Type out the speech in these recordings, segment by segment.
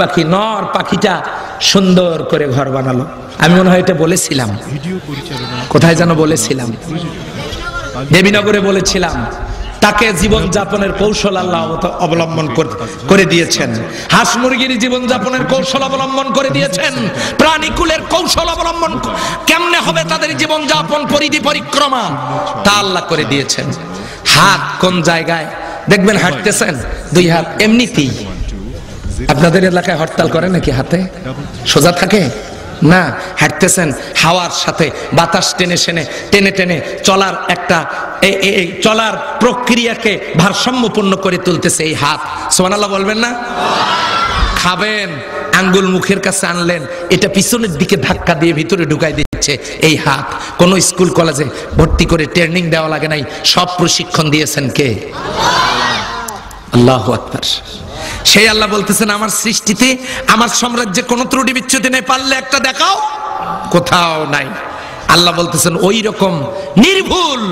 পাখি নর পাখিটা সুন্দর করে ঘর বানালো। আমি মনে হয় এটা বলেছিলাম, কোথায় যেন বলেছিলাম, দেবীনগরে বলেছিলাম। তাকে জীবন যাপনের কৌশল আল্লাহ অবলম্বন করে দিয়েছেন। হাঁস মুরগির জীবন যাপনের কৌশল অবলম্বন করে দিয়েছেন। প্রাণীকুলের কৌশল অবলম্বন কেমনে হবে তাদের জীবন যাপন, পরিধি পরিক্রমা, তা আল্লাহ করে দিয়েছেন। হাত কোন জায়গায় দেখবেন হাঁটতেছেন, দুই হাত এমনিতেই। আপনাদের এলাকায় হরতাল করে নাকি? হাতে সোজা থাকে না, হাঁটতেছেন হাওয়ার সাথে বাতাস টেনে টেনে টেনে চলার একটা চলার প্রক্রিয়াকে ভারসাম্যপূর্ণ করে তুলতেছে এই হাত। সুবহানাল্লাহ বলবেন না? খাবেন, আঙ্গুল মুখের কাছে আনলেন, এটা পিছনের দিকে ধাক্কা দিয়ে ভিতরে ঢুকাই দিচ্ছে এই হাত। কোন স্কুল কলেজে ভর্তি করে ট্রেনিং দেওয়া লাগে নাই, সব প্রশিক্ষণ দিয়েছেন কে? আল্লাহু আকবার। সেই আল্লাহ বলতেছেন আমার সৃষ্টিতে, আমার সাম্রাজ্যে কোন ত্রুটি বিচ্যুতি নেই, পারলে একটা দেখাও, কোথাও নাই। আল্লাহ বলতেছেন ওই রকম নির্ভুল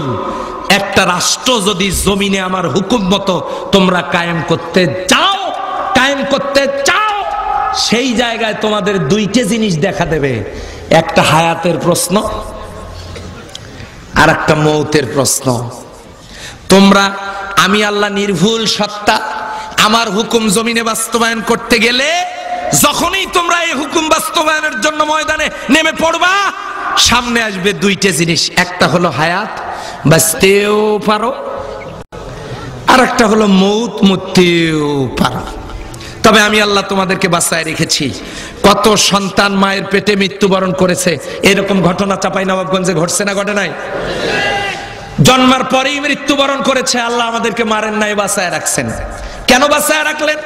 একটা রাষ্ট্র যদি জমিনে আমার হুকুম মতো তোমরা কায়েম করতে চাও, সেই জায়গায় তোমাদের দুইটা জিনিস দেখা দেবে, একটা হায়াতের প্রশ্ন আর একটা মৌতের প্রশ্ন। তোমরা, আমি আল্লাহ নির্ভুল সত্তা, আমার হুকুম জমিনে বাস্তবায়ন করতে গেলে যখনই তোমরা এই হুকুম বাস্তবায়নের জন্য ময়দানে নেমে পড়বা, সামনে আসবে দুইটা জিনিস, একটা হলো হায়াত, বাঁচতেও পারো, আর একটা হলো মৌত, মরতেও পারো। তবে আমি আল্লাহ তোমাদেরকে বাঁচায় রেখেছি। কত সন্তান মায়ের পেটে মৃত্যুবরণ করেছে, এরকম ঘটনা চাঁপাইনবাবগঞ্জে ঘটছে না, ঘটে নাই? জন্মার পরেই মৃত্যুবরণ করেছে, আল্লাহ আমাদেরকে মারেন নাই, বাঁচায় রাখছেন। কেন বাঁচায় রাখলেন?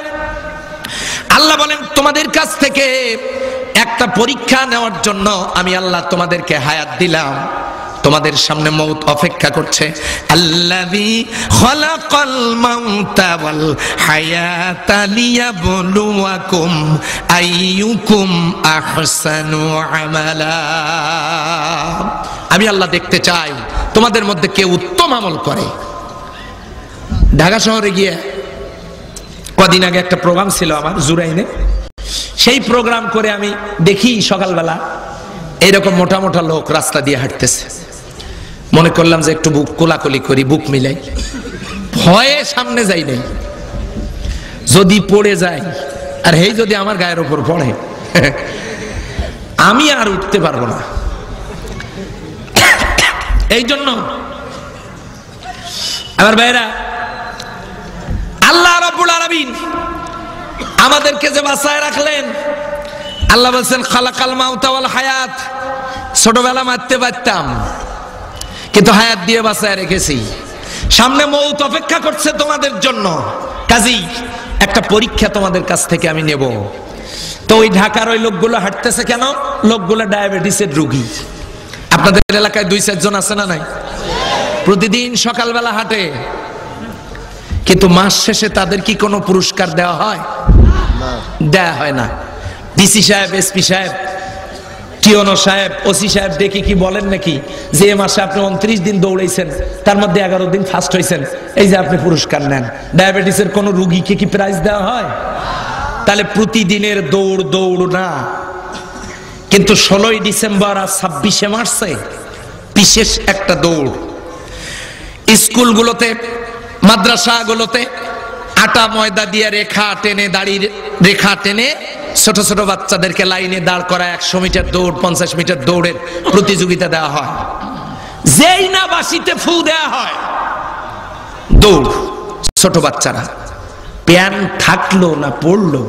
আল্লাহ বলেন তোমাদের কাছ থেকে একটা পরীক্ষা নেওয়ার জন্য আমি আল্লাহ তোমাদেরকে হায়াত দিলাম, তোমাদের সামনে মৌত অপেক্ষা করছে। আল্লাযী খালাকাল মাউতা ওয়াল হায়াতা লিয়াবলুয়াকুম আইয়ুকুম আহসানু আমালা। আমি আল্লাহ দেখতে চাই তোমাদের মধ্যে কে উত্তম আমল করে। ঢাকা শহরে গিয়ে কদিন আগে একটা প্রোগ্রাম ছিল আমার জুরাইনে, সেই প্রোগ্রাম করে আমি দেখি সকালবেলা এরকম মোটা মোটা লোক রাস্তা দিয়ে হাঁটতেছে। মনে করলাম যে একটু বুক কোলাকুলি করি, বুক মিলাই, ভয়ে সামনে যাই নাই, যদি পড়ে যায় আর হেই যদি আমার গায়ের উপর পড়ে আমি আর উঠতে পারবো না। এই জন্য আমার ভাইরা, আল্লাহ রাব্বুল আলামিন আমাদেরকে যে বাঁচায় রাখলেন, আল্লাহ বলছেন খালাকাল মাউতা ওয়াল হায়াত। ছোটবেলা মারতে পারতাম, কিন্তু হায়াত দিয়ে বাঁচায় রেখেছি। সামনে মৌত অপেক্ষা করছে তোমাদের জন্য, কাজেই একটা পরীক্ষা তোমাদের কাছ থেকে আমি নেব। তো ওই ঢাকার ওই লোকগুলো হাঁটতেছে কেন? লোকগুলো ডায়াবেটিসের রোগী। আপনাদের এলাকায় 2-4 জন আছে না নাই? প্রতিদিন সকালবেলা হাঁটে, কিন্তু মাস শেষে তাদের কি কোনো পুরস্কার দেওয়া হয়? দেয়া হয় না। ডিসি সাহেব, এসপি সাহেব, টিওনো সাহেব, ওসি সাহেব দেখি কি বলেন নাকি যে এ মাসে আপনি 29 দিন দৌড়াইছেন, তার মধ্যে 11 দিন ফার্স্ট হয়েছেন, এই যে আপনি পুরস্কার নেন। ডায়াবেটিসের কোন রোগীকে কি প্রাইজ দেওয়া হয়? তাহলে প্রতিদিনের দৌড় না, কিন্তু 16ই ডিসেম্বর আর 26শে মার্চে বিশেষ একটা দৌড়। স্কুলগুলোতে, মাদ্রাসাগুলোতে আটা ময়দা দিয়ে রেখা টেনে, দাড়ির রেখা টেনে ছোট ছোট বাচ্চাদেরকে লাইনে দাঁড় করা 100 মিটার দৌড়, 50 মিটার দৌড়ের প্রতিযোগিতা দেওয়া হয়। যেই না বাঁশিতে ফু দেওয়া হয়, দৌড়। ছোট বাচ্চারা প্যান থাকলো না পড়লো,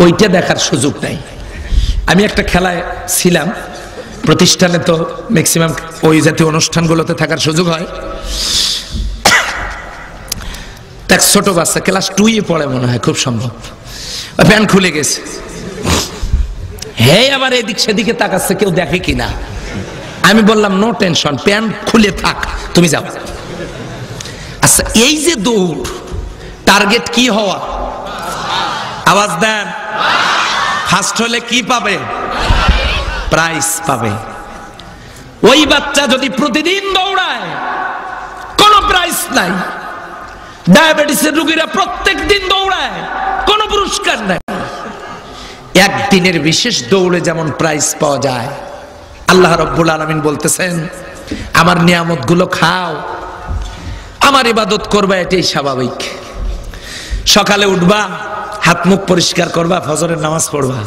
ওইটা দেখার সুযোগ নাই। আমি একটা খেলায় ছিলাম, প্রতিষ্ঠানে তো ম্যাক্সিমাম ওই জাতীয় অনুষ্ঠানগুলোতে থাকার সুযোগ হয়। এক ছোট বাচ্চা ক্লাস 2-এ পড়ে মনে হয়, খুব সম্ভব, প্যান খুলে গেছে। হে আবার এদিক সেদিকে তাকাচ্ছে, কেউ দেখে কিনা। আমি বললাম নো টেনশন, প্যান খুলে থাক, তুমি যাও। আচ্ছা, এই যে দৌড়, টার্গেট কি হওয়া? আওয়াজ দেন। ফার্স্ট হলে কি পাবে? প্রাইজ পাবে। ওই বাচ্চা যদি প্রতিদিন দৌড়ায়, কোনো প্রাইজ নাই। ডায়াবেটিসের রোগীরা প্রত্যেক দিন দৌড়ায়, দরকার নাই। একদিনের বিশেষ দৌড়ে যেমন প্রাইজ পাওয়া যায়, আল্লাহ রাব্বুল আলামিন বলতেছেন আমার নিয়ামতগুলো খাও, আমার ইবাদত করবা, এটাই স্বাভাবিক। সকালে উঠবা, হাত মুখ পরিষ্কার করবা, ফজরের নামাজ পড়বা,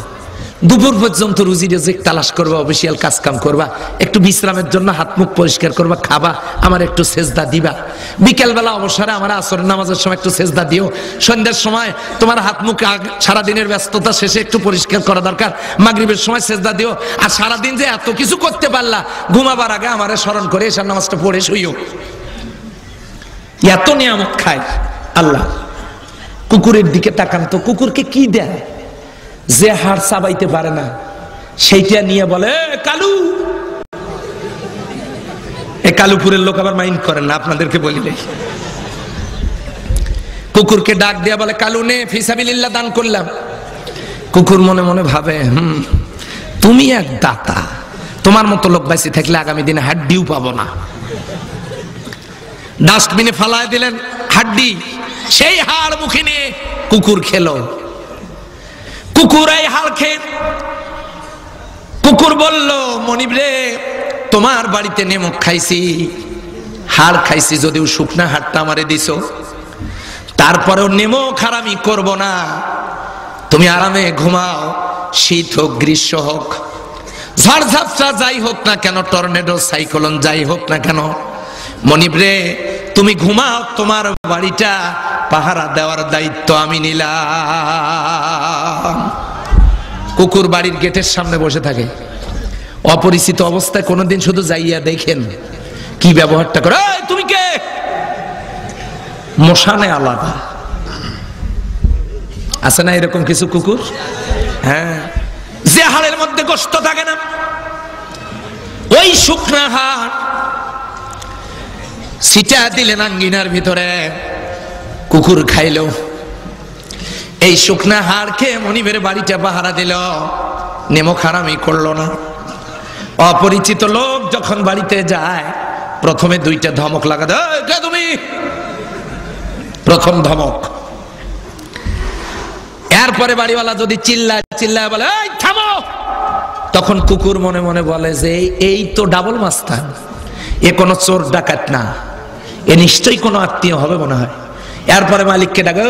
দুপুর পর্যন্ত রুজি রিজিক তালাশ করবা, অফিসিয়াল কাজ কাম করবা, একটু বিশ্রামের জন্য হাত মুখ পরিষ্কার করবা, খাবা, আমার একটু সেজদা দিবা, বিকেল বেলা অবসরে আমার আসরের নামাজের সময় একটু সেজদা দিও, সন্ধ্যার সময় তোমার হাত মুখ সারা দিনের ব্যস্ততা শেষে একটু পরিষ্কার করা দরকার, মাগরিবের সময় সেজদা দিও। আর সারাদিন যে এত কিছু করতে পারলা, ঘুমাবার আগে আমারে স্মরণ করে এশার নামাজটা পড়ে শুইও। এত নিয়ামত খায় আল্লাহ। কুকুরের দিকে তাকান তো, কুকুরকে কি দেয়? যে হাড় চাবাইতে পারে না সেইটা নিয়ে বলে কালু। এ কালুপুরের লোক আবার মাইন্ড করেন না, আপনাদেরকে বলিলে। কুকুরকে ডাক দেয়া বলে কালু নে, ফিসাবিলিল্লাহ দান করলাম। কুকুর মনে মনে ভাবে তুমি এক দাতা, তোমার মতো লোক বাইসে থাকলে আগামী দিনে হাড্ডিও পাবো না। ডাস্টবিনে ফালায় দিলেন হাড্ডি, সেই হাড় মুখে নিয়ে কুকুর খেলো। কুকুর এই হাড় খেয়ে কুকুর বলল মনিব রে, তোমার বাড়িতে নেমক খাইছি, হাড় খাইছি, যদিও শুকনা হাড়টা আমারে দিছো, তারপরেও নেমক হারামি করব না, তুমি আরামে ঘুমাও, শীত হোক গ্রীষ্ম হোক, ঝড়ঝাপটা যাই হোক না কেন, টর্নেডো সাইক্লোন যাই হোক না কেন, মনিব রে তুমি ঘুমাও, তোমার বাড়িটা পাহারা দেওয়ার দায়িত্ব আমি নিলাম। কুকুর বাড়ির গেটের সামনে বসে থাকে, অপরিচিত অবস্থায় কোনোদিন শুধু যাইয়া দেখেন কি ব্যবহারটা করে। তুমি কে? মশানে আলাদা আছে না এরকম কিছু কুকুর? হ্যাঁ, যে হাড়ের মধ্যে গোশত থাকে না, ওই শুকনা হাড় সিটা দিলেন আঙ্গিনার ভিতরে, কুকুর খাইল। এই শুকনা হাড় খেয়ে মনিবের বাড়িটা পাহারা দিল, নেমক হারামি করলো না। অপরিচিত লোক যখন বাড়িতে যায়, প্রথমে দুইটা ধমক লাগা দেয়, কে তুমি? প্রথম ধমক। এরপরে বাড়িওয়ালা যদি চিল্লায় বলে এই থামো, তখন কুকুর মনে মনে বলে যে এই তো ডাবল মাস্তান, এ কোনো চোর ডাকাত না, এ নিশ্চয়ই কোনো আত্মীয় হবে মনে হয়। এরপরে মালিককে ডাকে,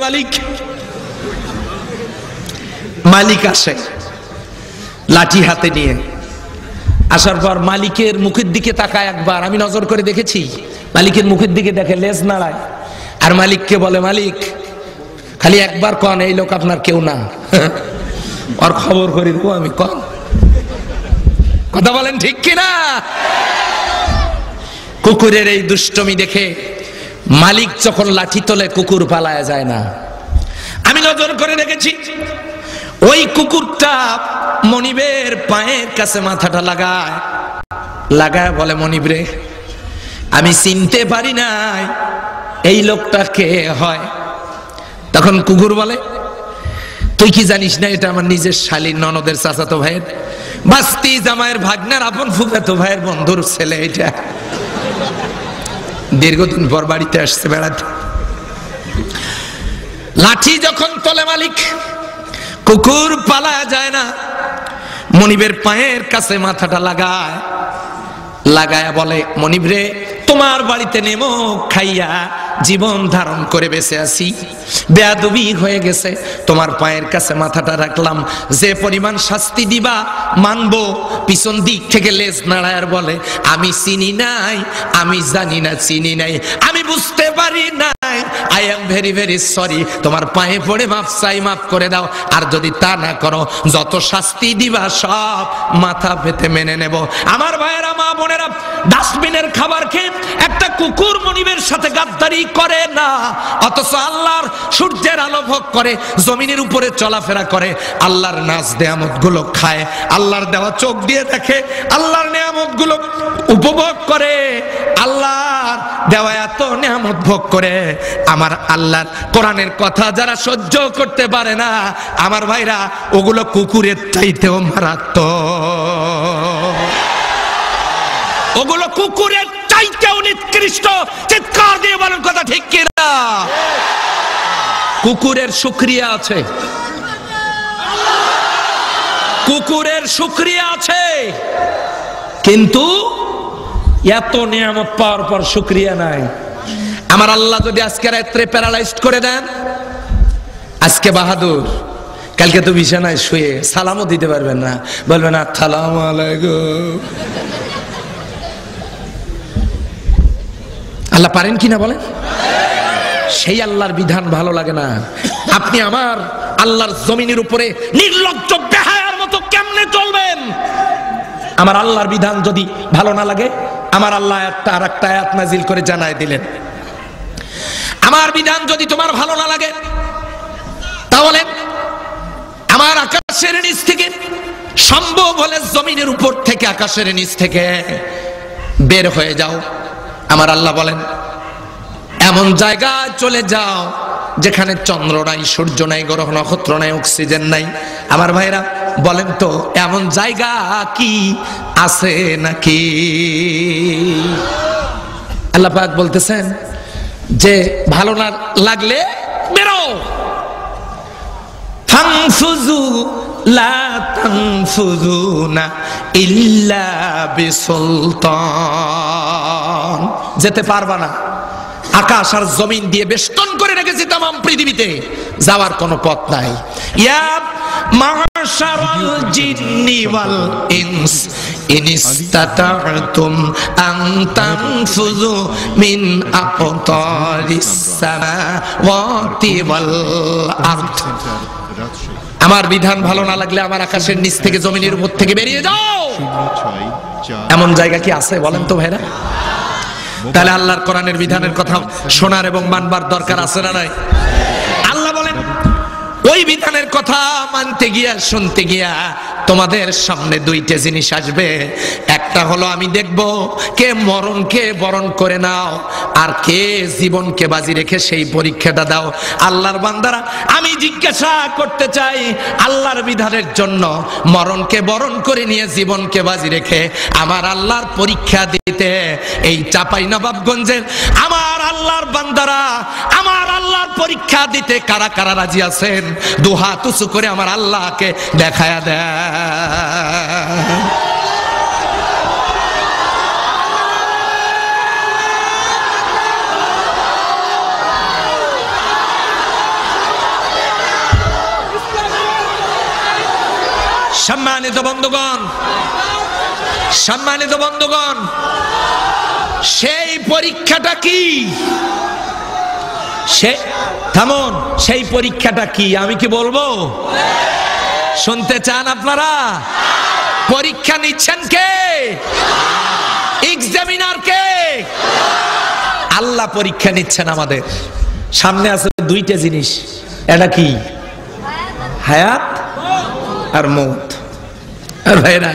মালিক। মালিক আসে লাঠি হাতে নিয়ে, আসার পর মালিকের মুখের দিকে তাকায় একবার, আমি নজর করে দেখেছি, মালিকের মুখের দিকে দেখে লেজ নাড়ায়, আর মালিককে বলে মালিক খালি একবার কন এই লোক আপনার কেউ না, আর খবর করে দেবো আমি, কন। কথা বলেন ঠিক কিনা? কুকুরের এই দুষ্টমি দেখে মালিক যখন লাঠি তোলে কুকুর পালায়া যায় না। আমি নজর করে দেখেছি ওই কুকুরটা মনিবের পায়ের কাছে মাথাটা লাগায় বলে মনিব রে, আমি চিনতে পারি নাই এই লোকটা কে হয়। তখন কুকুর বলে তুই কি জানিস না এটা আমার নিজের শালীর ননদের চাচাতো ভাইয়ের বাস্তি জামাইয়ের ভাগ্নের আপন ফুফাতো ভাইয়ের বন্ধুর ছেলে, এটা দীর্ঘদিন পর বাড়িতে আসছে বেড়াতে। লাঠি যখন তোলে মালিক, কুকুর পালায়া যায় না, মনিবের পায়ের কাছে মাথাটা লাগায় বলে মনিব রে, তোমার বাড়িতে নেমো খাইয়া জীবন ধারণ করে বেঁচে আছি, বেয়াদবি হয়ে গেছে, তোমার পায়ের কাছে মাথাটা রাখলাম, যে পরিমাণ শাস্তি দিবা মানবো। পিছন দিক থেকে লেজ নাড়ায় বলে আমি চিনি নাই, আমি জানি না, চিনি নাই, আমি বুঝতে পারি নাই, I am very very sorry, তোমার পায়ে পড়ে মাফ চাই, মাফ করে দাও, আর যদি তা না করো যত শাস্তি দিবা সব মাথা পেতে মেনে নেব। আমার ভাইয়েরা, মা বোনেরা, ডাস্টবিনের খাবার খেয়ে একটা কুকুর মনিবের সাথে গাদ্দারি করে না, অথচ আল্লাহর সূর্যের আলো ভোগ করে, জমিনের উপরে চলাফেরা করে, আল্লাহর নাজ নেয়ামত গুলো খায়, আল্লাহর দেওয়া চোখ দিয়ে দেখে, আল্লাহর নেয়ামত গুলো উপভোগ করে, আল্লাহর দেওয়া এত নেয়ামত ভোগ করে। আমার আল্লাহর কোরআনের কথা যারা সহ্য করতে পারে না, আমার ভাইরা, ওগুলো কুকুরের চাইতেও মারাত্মক, ওগুলো কুকুরের চাইতেও নিকৃষ্ট। চিৎকার দিয়ে বলেন কথা ঠিক কিনা? কুকুরের শুকরিয়া আছে, কুকুরের শুকরিয়া আছে, কিন্তু এত নিয়ামত পাওয়ার পর শুকরিয়া নাই। আমার আল্লাহ যদি আজকে রাত্রে প্যারালাইজড করে দেন, আজকে বাহাদুর, কালকে তো বিছানায় শুয়ে সালামও দিতে পারবেন না, বলবেন আসসালামু আলাইকুম। আল্লাহ পারেন কিনা বলেন? সেই আল্লাহর বিধান ভালো লাগে না। আপনি আমার আল্লাহর জমিনের উপরে নির্লজ্জ বেহায়ার মতো কেমনে চলবেন? আমার আল্লাহর বিধান যদি ভালো না লাগে, আমার আল্লাহ একটা আর একটা আয়াত নাজিল করে জানায় দিলেন, আমার বিধান যদি তোমার ভালো না লাগে তাহলে আমার আকাশের নিচ থেকে, সম্ভব হলে জমিনের উপর থেকে, আকাশের নিচ থেকে বের হয়ে যাও। আমার আল্লাহ বলেন এমন জায়গায় চলে যাও যেখানে চন্দ্র নাই, সূর্য নাই, গ্রহ নক্ষত্র নাই, অক্সিজেন নাই। আমার ভাইরা বলেন তো এমন জায়গা কি আছে নাকি? আল্লাহ পাক বলতেছেন যে ভালো না লাগলে বেরো, ফানফুযু লা তানফুযুনা ইল্লা বিসুলতান। যেতে পারবা না, আকাশ আর জমিন দিয়ে বেষ্টন করে রেখেছে তামাম পৃথিবীতে, যাওয়ার কোনো পথ নাই। ইয়া মাশারাল জিন্নি ওয়াল ইনস ইন ইসতাতা'তুম আন তানফুযু মিন আকতারিস সামাওয়াতি ওয়াল আরদ। আমার বিধান ভালো না লাগলে আমার আকাশের নিচ থেকে, জমিনের উপর থেকে বেরিয়ে যাও। এমন জায়গা কি আছে বলেন তো ভাইরা? তাহলে আল্লাহর কোরআনের বিধানের কথা শোনার এবং মানবার দরকার আছে না নাই? আল্লাহ বলেন ওই বিধানের কথা মানতে গিয়া, শুনতে গিয়া তোমাদের সামনে দুইটা জিনিস আসবে। একটা হলো আমি দেখব কে মরণকে বরণ করে নাও, আর কে জীবনকে বাজি রেখে সেই পরীক্ষাটা দাও। আল্লাহর বান্দারা, আমি জিজ্ঞাসা করতে চাই, আল্লাহর বিধানের জন্য মরণকে বরণ করে নিয়ে জীবনকে বাজি রেখে আমার আল্লাহর পরীক্ষা দিতে এই চাঁপাইনবাবগঞ্জের আমার আল্লাহর বান্দারা, আমার আল্লাহর পরীক্ষা দিতে কারা কারা রাজি আছেন? দুহাত উঁচু করে আমার আল্লাহকে দেখায়া দেয়। সম্মানিত বন্ধুগণ, সম্মানিত বন্ধুগণ, সেই পরীক্ষাটা কি? থামুন, সেই পরীক্ষাটা কি আমি কি বলবো? শুনতে চান আপনারা? পরীক্ষা নিচ্ছেন কে? এক্সামিনার কে? আল্লাহ পরীক্ষা নিচ্ছেন আমাদের। সামনে আছে দুইটা জিনিস, এটা কি? হায়াত আর মৌত। আর ভাইরা,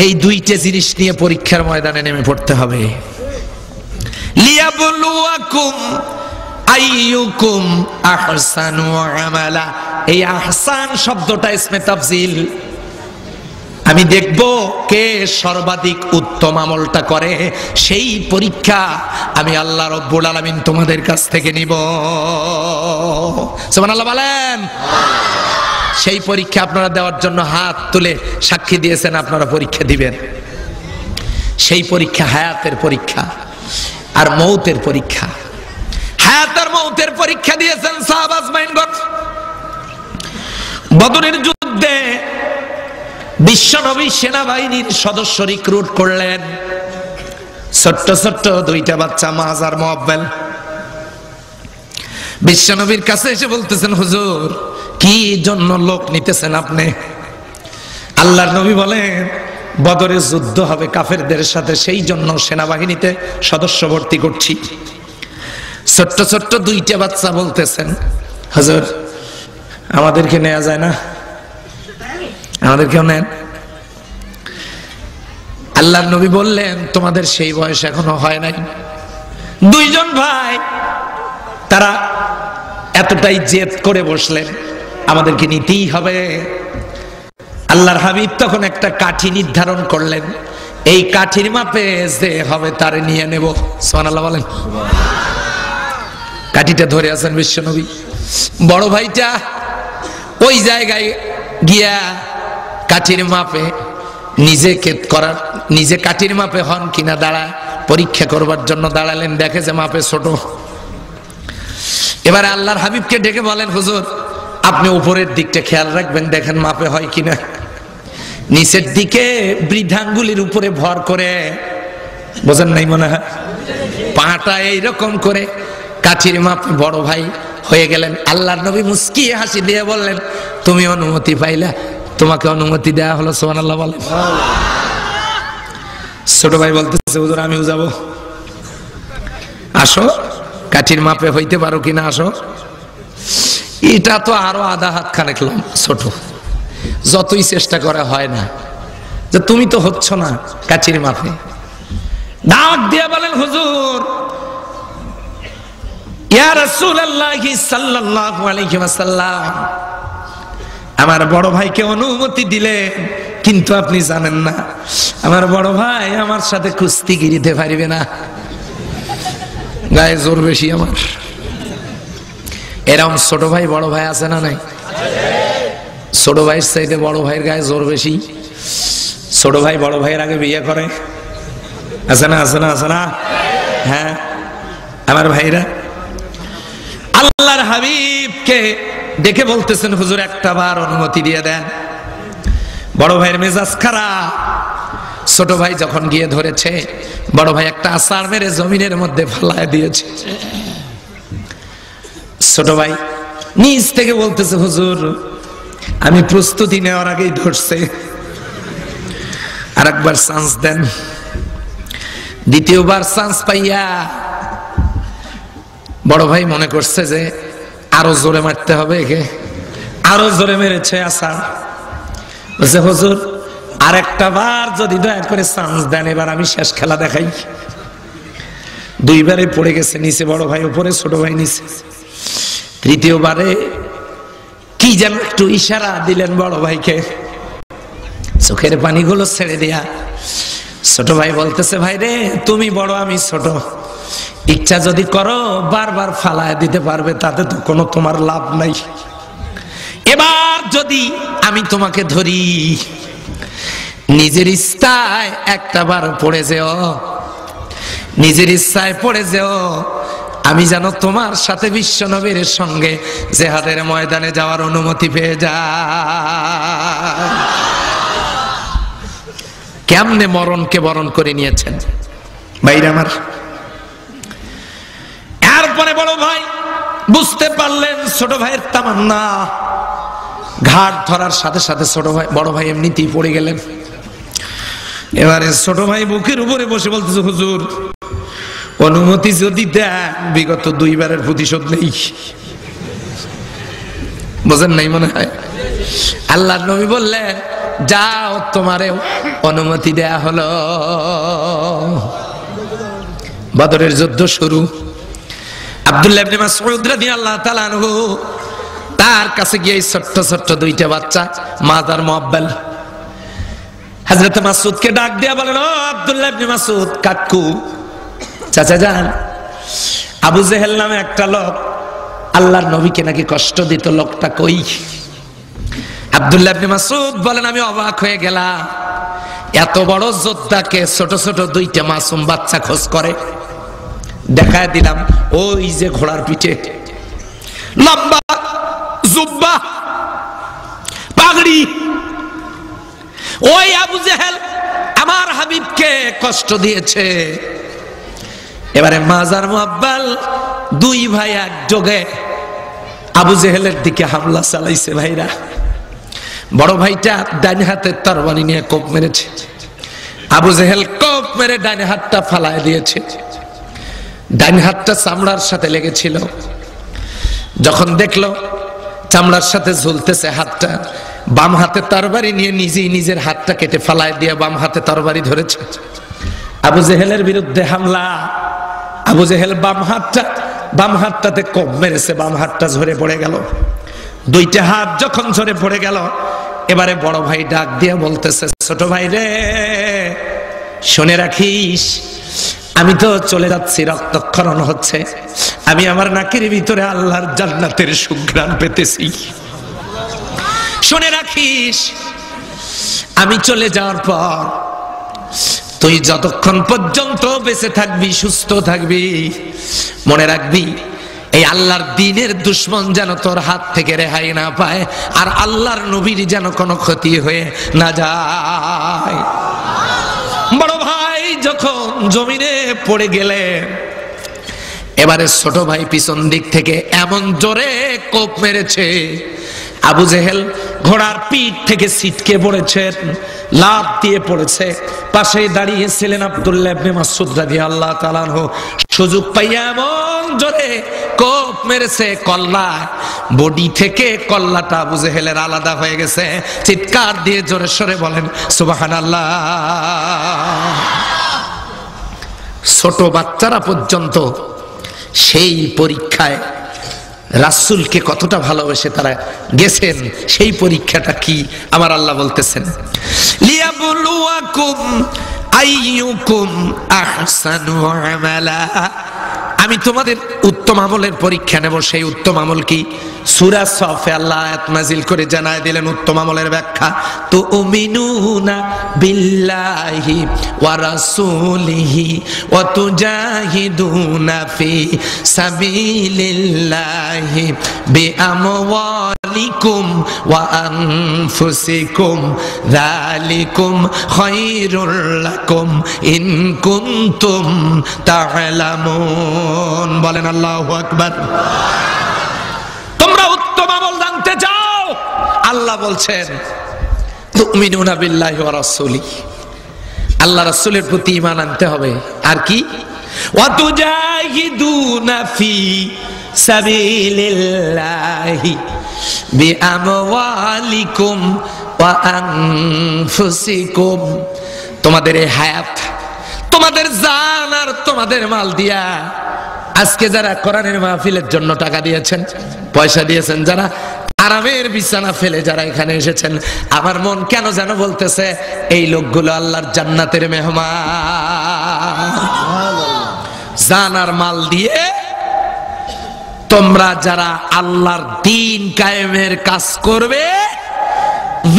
এই দুইটা জিনিস নিয়ে পরীক্ষার ময়দানে নেমে পড়তে হবে। লিয়াবলুয়াকুম আইয়ুকুম আহসানু আমালা। এই আহসান শব্দটা ইসমে তাফজিল। আমি দেখব কে সর্বাধিক উত্তম আমলটা করে, সেই পরীক্ষা আমি আল্লাহ রব্বুল আলামিন তোমাদের কাছ থেকে নিব। সুবহানাল্লাহ বলেন। সেই পরীক্ষা আপনারা দেওয়ার জন্য হাত তুলে সাক্ষী দিয়েছেন, আপনারা পরীক্ষা দিবেন। সেই পরীক্ষা হায়াতের পরীক্ষা আর মৌতের পরীক্ষা। হায়াত আর মৌতের পরীক্ষা দিয়েছেন সাহাবা আজমাইনগণ। বদরের যুদ্ধে বিশ্বনবী সেনাবাহিনীর সদস্য রিক্রুট করলেন, ছোট্ট ছোট্ট দুইটা বাচ্চা, মাজ আর মুআব্বাল। বিশ্বনবীর কাছে এসে বলতেছেন, হুজুর কি জন্য লোক নিতেছেন আপনি? আল্লাহর নবী বলেন, বদরে যুদ্ধ হবে কাফেরদের সাথে, সেই জন্য সেনাবাহিনীতে সদস্য ভর্তি করছি। ছোট্ট ছোট্ট দুইটা বাচ্চা বলতেছেন, হুজুর আমাদেরকে নেওয়া যায় না, আমাদেরকেও নেন। আল্লাহর নবী বললেন, তোমাদের সেই বয়স এখনো হয় নাই। দুইজন ভাই তারা এতটাই জেদ করে বসলেন, আমাদেরকে নিতেই হবে। আল্লাহর হাবিব তখন একটা কাঠি নির্ধারণ করলেন, এই কাঠির মাপে যে হবে তারে নিয়ে নেব। সুবহানাল্লাহ বলেন। কাঠিটা ধরে আছেন বিশ্বনবী। বড় ভাইটা ওই জায়গায় গিয়া কাঠির মাপে নিজে কাঠির মাপে হন কিনা দাঁড়ায় পরীক্ষা করবার জন্য দাঁড়ালেন, দেখে যে মাপে ছোট। এবারে আল্লাহর হাবিবকে ডেকে বলেন, হুজুর আপনি উপরের দিকটা খেয়াল রাখবেন, দেখেন মাপে হয় কিনা। নিচের দিকে বৃদ্ধাঙ্গুলির উপরে ভর করে, বোঝেন নাই মনে হয়, পাটা এইরকম করে কাঠির মাপে বড় ভাই হয়ে গেলেন। আল্লাহর নবী মুস্কিয়ে হাসি দিয়ে বললেন, তুমি অনুমতি পাইলা, তোমাকে অনুমতি দেয়া হলো। সুবহানাল্লাহ বলেন। ছোট ভাই বলতেছে, হুজুর আমিও যাব। আসো, কাঠির মাপে হইতে পারো কিনা আসো। এটা তো আরো আধা হাত খানেক ছোট, যতই চেষ্টা করা হয় না, যে তুমি তো হচ্ছ না কাঠির মাপে। ডাক দিয়ে বলেন, হুজুর ইয়া রাসূলুল্লাহ সাল্লাল্লাহু আলাইহি ওয়াসাল্লাম, আমার বড় ভাইকে অনুমতি দিলেন, কিন্তু আপনি জানেন না আমার বড় ভাই আমার সাথে কুস্তিগিরিতে পারবে না, গায়ে জোর বেশি আমার। এরকম ছোট ভাই বড় ভাই আছে না নাই? ছোট ভাইয়ের চাইতে বড় ভাইয়ের গায়ে জোর বেশি। ছোট ভাই বড় ভাইয়ের আগে বিয়ে করে, আছে না? আছে না? আছে না? হ্যাঁ আমার ভাইরা, আল্লাহর হাবিবকে দেখে বলতেছেন, হুজুর একটা বার অনুমতি দিয়ে দেন। বড় ভাইয়ের মেজাজ খারাপ। ছোট ভাই যখন গিয়ে ধরেছে, বড় ভাই একটা আছাড় মেরে জমিনের মধ্যে ফেলায় দিয়েছে। ছোট ভাই নিজ থেকে বলতেছে, হুজুর আমি প্রস্তুতি নেওয়ার আগেই ধরছে, আর একবার চান্স দেন। দ্বিতীয়বার চান্স পাইয়া বড় ভাই মনে করছে যে আরো জোরে মারতে হবে, একে আরো জোরে মেরেছে আছাড়। বলছে, হুজুর আর একটা বার যদি দয়া করে চান্স দেন, এবার আমি শেষ খেলা দেখাই। দুইবারে পড়ে গেছে নিচে, বড় ভাই উপরে, ছোট ভাই নিচে। তৃতীয়বারে কি যেন একটু ইশারা দিলেন বড় ভাইকে, চোখের পানিগুলো ছেড়ে দিয়া ছোট ভাই বলতেছে, ভাই রে তুমি বড় আমি ছোট, ইচ্ছা যদি করো বারবার ফালায় দিতে পারবে, তাতে তো কোনো তোমার লাভ নাই। এবার যদি আমি তোমাকে ধরি, নিজের ইচ্ছায় একটা বার পড়ে যেও, নিজের ইচ্ছায় পড়ে যেও, আমি যেন তোমার সাথে বিশ্বনবীর সঙ্গে জিহাদের ময়দানে যাওয়ার অনুমতি পেয়ে যাই। কেমনে মরণকে বরণ করে নিয়েছেন ভাইরা আমার। এরপরে বড় ভাই বুঝতে পারলেন ছোট ভাইয়ের তামান্না, ঘাট ধরার সাথে সাথে ছোট ভাই বড় ভাই এমনিতেই পড়ে গেলেন। এবারে ছোট ভাই বুকের উপরে বসে বলতেছে, হুজুর অনুমতি যদি দেন, বিগত দুইবারের প্রতিশোধ নেই। বোঝেন নাই মনে হয়? আল্লাহর নবী বললেন, যাও তোমারে অনুমতি দেয়া হলো। বদরের যুদ্ধ শুরু। আব্দুল্লাহ ইবনে মাসউদ রাদিয়াল্লাহু তাআলা আনহু তার কাছে গিয়ে ছোট্ট ছোট্ট দুইটা বাচ্চা মাদার মুআব্বাল হযরত মাসউদকে ডাক দিয়া বলেন, ও আব্দুল্লাহ ইবনে মাসউদ কাকু, চাচা যান, আবু জেহেল নামে একটা লোক আল্লাহর নবীকে নাকি কষ্ট দিত, লোকটা কই? আব্দুল্লাহ ইবনে মাসউদ বলেন, আমি অবাক হয়ে গেলাম, এত বড় যোদ্ধাকে ছোট ছোট দুইটা মাসুম বাচ্চা খোঁজ করে। দেখায় দিলাম, ওই যে ঘোড়ার পিঠে, লম্বা জুব্বা পাগড়ি, ওই আবু জেহেল আমার হাবিবকে কষ্ট দিয়েছে। এবারে মাজার মুআব্বাল দুই ভাই একযোগে আবু জেহেলের দিকে হামলা চালাইছে। ভাইরা, বড় ভাইটা ডান হাতের তরবারি নিয়ে কোপ মেরেছে, আবু জেহেল কোপ মেরে ডান হাতটা ফালায় দিয়েছে। ডান হাতটা চামড়ার সাথে লেগেছিল, যখন দেখলো চামড়ার সাথে ঝুলতেছে হাতটা, বাম হাতে তরবারি নিয়ে নিজেই নিজের হাতটা কেটে ফালায় দিয়ে বাম হাতে তরবারি ধরেছে। আবু জেহেলের বিরুদ্ধে হামলা। আবু জেহেল বাম হাতটাতে কোপ মেরেছে, বাম হাতটা ঝরে পড়ে গেল। দুইটা হাত যখন ঝরে পড়ে গেল, এবারে বড় ভাই ডাক দিয়ে বলতেছে, ছোট ভাই রে শুনে রাখিস, আমি তো চলে যাচ্ছি, রক্তক্ষরণ হচ্ছে, আমি আমার নাকের ভিতরে আল্লাহর জান্নাতের সুঘ্রাণ পেতেছি। শুনে রাখিস, আমি চলে যাওয়ার পর তুই যতক্ষণ পর্যন্ত বেঁচে থাকবি, সুস্থ থাকবি, মনে রাখবি এই আল্লাহর দ্বীনের দুশমন যেন তোর হাত থেকে রেহাই না পায়, আর আল্লাহর নবীর যেন কোনো ক্ষতি হয়ে না যায়। বড় ভাই যখন জমিনে পড়ে গেলে, এবারে ছোট ভাই পিছন দিক থেকে এমন জোরে কোপ মেরেছে, আবু জেহেল ঘোড়ার পিঠ থেকে ছিটকে পড়েছেন, লাফ দিয়ে পড়েছে। পাশে দাঁড়িয়েছিলেন আব্দুল্লাহ ইবনে মাসউদ রাদিয়াল্লাহু তাআলা আনহু, সুযোগ পাইয়া এমন জোরে কোপ মেরেছে, কল্লা বডি থেকে কল্লাটা আবু জেহেলের আলাদা হয়ে গেছে। চিৎকার দিয়ে জোরে সরে বলেন সুবহানাল্লাহ। ছোট বাচ্চারা পর্যন্ত সেই পরীক্ষায় রাসূলকে কতটা ভালোবেসে তারা গেছেন, সেই পরীক্ষাটা কি আমার আল্লাহ বলতেছেন, লিয়াবলুয়াকুম আইয়ুকুম আহসানু আমালা। আমি তোমাদের উত্তম আমলের পরীক্ষা নেব। সেই উত্তম আমল কি? সূরা সফে আল্লাহ আয়াত নাযিল করে জানায় দিলেন উত্তম আমলের ব্যাখ্যা, তুমিনুনা বিল্লাহি ওয়া রাসূলিহি ওয়া তুজাহিদুনা ফি সাবিলিল্লাহি বিআমওয়ালিকুম ওয়া আনফুসিকুম যালিকুম খায়রুল লাকুম ইন কুনতুম তা'লামুন। বলেন আল্লাহু আকবার। তোমরা উত্তম আমল জানতে চাও, আল্লাহ বলছেন তুমিনুনা বিল্লাহি ওয়া রাসূলিহি, আল্লাহ রাসূলের প্রতি ঈমান আনতে হবে। আর কি? ওয়া তুজাহিদুনা ফি সাবিলিল্লাহি বিআমওয়ালিকুম ওয়া আনফুসিকুম। তোমাদের এই হায়াত, তোমাদের জান আর তোমাদের মাল দিয়া, আজকে যারা কোরআনের মাহফিলের জন্য টাকা দিয়েছেন, পয়সা দিয়েছেন, যারা আরামের বিছানা ফেলে যারা এখানে এসেছেন, আমার মন কেন যেন বলতেছে এই লোকগুলো আল্লাহর জান্নাতের মেহমান। জান আর মাল দিয়ে তোমরা যারা আল্লাহর দ্বীন কায়েমের কাজ করবে,